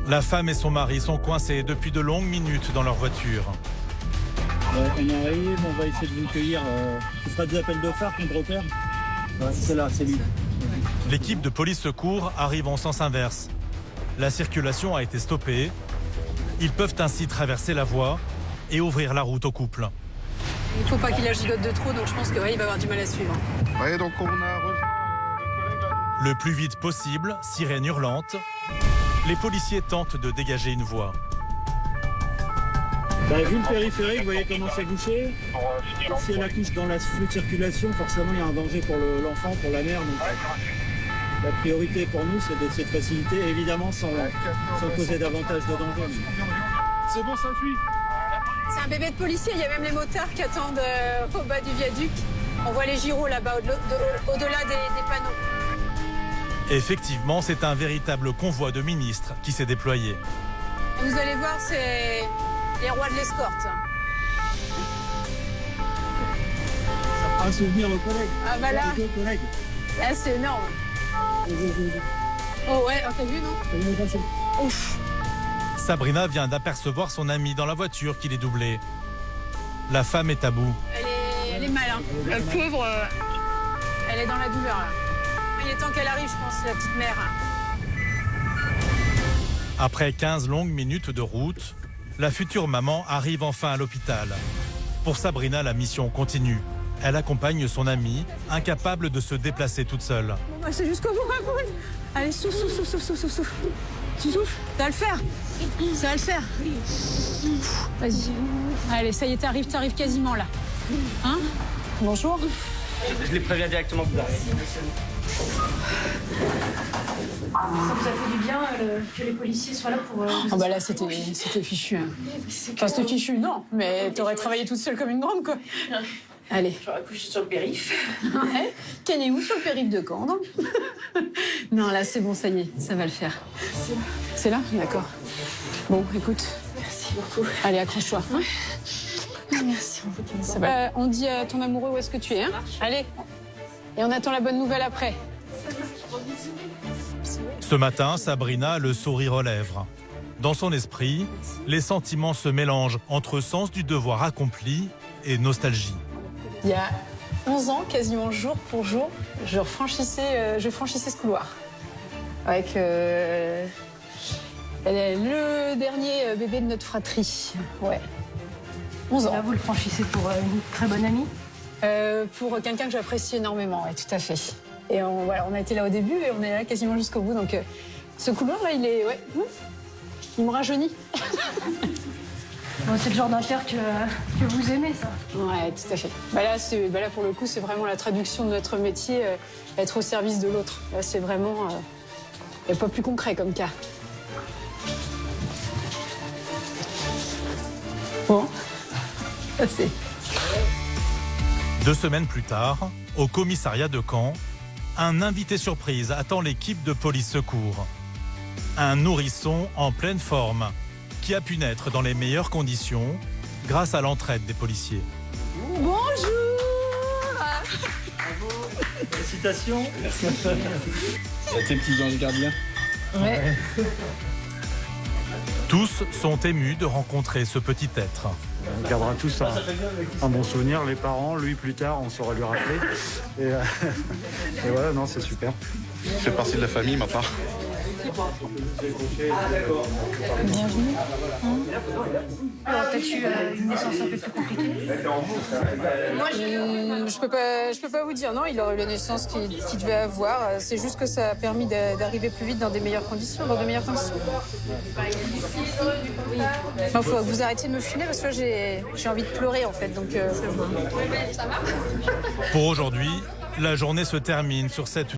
La femme et son mari sont coincés depuis de longues minutes dans leur voiture. On arrive, on va essayer de vous cueillir. Tu feras des appels de phare contre repère. C'est là, c'est lui. L'équipe de police secours arrive en sens inverse. La circulation a été stoppée. Ils peuvent ainsi traverser la voie et ouvrir la route au couple. Il ne faut pas qu'il agigote de trop, donc je pense qu'il va avoir du mal à suivre. Ouais, donc on a rejoint Le plus vite possible, sirène hurlante, les policiers tentent de dégager une voie. Vous avez vu le périphérique, vous voyez comment c'est bouché. Si elle accouche dans la flux de circulation, forcément il y a un danger pour l'enfant, pour la mère. Donc, la priorité pour nous, c'est d'essayer de faciliter, évidemment sans causer davantage de danger. C'est bon, ça fuit. C'est un bébé de policier, il y a même les motards qui attendent au bas du viaduc. On voit les gyros là-bas, au-delà des panneaux. Effectivement, c'est un véritable convoi de ministres qui s'est déployé. Vous allez voir, c'est les rois de l'escorte. Ça fera un souvenir aux collègues. Ah bah là, c'est énorme. Oh ouais, t'as vu, non? Ouf. Sabrina vient d'apercevoir son amie dans la voiture qui l'est doublée. La femme est à bout. Elle est mal, hein. La pauvre, elle est dans la douleur, là. Il est temps qu'elle arrive, je pense, la petite mère. Après 15 longues minutes de route, la future maman arrive enfin à l'hôpital. Pour Sabrina, la mission continue. Elle accompagne son amie, incapable de se déplacer toute seule. Bon, bah, c'est jusqu'au bout, hein. Allez, souffle. Tu souffles? Ça va le faire. Ça va le faire. Vas-y. Allez, ça y est, t'arrives quasiment là. Hein? Bonjour. Je les préviens directement plus tard. Ça vous a fait du bien que les policiers soient là pour... Ah bah là, c'était fichu. Hein. Enfin, c'était fichu, non. Mais t'aurais travaillé toute seule comme une grande, quoi. Allez. J'aurais couché sur le périph'. Ouais. T'en es où sur le périph' de Caen, non? Non, là, c'est bon, ça y est, ça va le faire. C'est là? D'accord. Bon, écoute. Merci beaucoup. Allez, accroche-toi. Ouais. Merci. Ça va. On dit à ton amoureux où est-ce que tu es, hein? Allez. Et on attend la bonne nouvelle après. Ce matin, Sabrina a le sourire aux lèvres. Dans son esprit, les sentiments se mélangent entre sens du devoir accompli et nostalgie. Il y a 11 ans, quasiment jour pour jour, je franchissais ce couloir. Avec le dernier bébé de notre fratrie. Ouais. 11 ans. Là, vous le franchissez pour une très bonne amie? Pour quelqu'un que j'apprécie énormément, ouais, tout à fait. Et on a été là au début et on est là quasiment jusqu'au bout. Donc ce couloir-là, il me rajeunit. Bon, c'est le genre d'affaire que vous aimez, ça. Ouais, tout à fait. Là, pour le coup, c'est vraiment la traduction de notre métier, être au service de l'autre. Là, c'est vraiment... Il n'y a pas plus concret comme cas. Bon, ça c'est... 2 semaines plus tard, au commissariat de Caen, un invité surprise attend l'équipe de police secours. Un nourrisson en pleine forme qui a pu naître dans les meilleures conditions grâce à l'entraide des policiers. Bonjour. Félicitations. Merci. Tes petits anges gardiens. Ouais. Tous sont émus de rencontrer ce petit être. On gardera tous un bon souvenir, les parents, lui plus tard, on saura lui rappeler. Et voilà, non, c'est super. Je fais partie de la famille, ma part. Bienvenue. T'as-tu une naissance un peu plus compliquée? Moi, je peux pas vous dire. Non, il aurait eu la naissance qu'il devait avoir. C'est juste que ça a permis d'arriver plus vite dans de meilleures conditions. Il faut que vous arrêtiez de me filmer parce que j'ai envie de pleurer en fait. Donc, Pour aujourd'hui, la journée se termine sur cette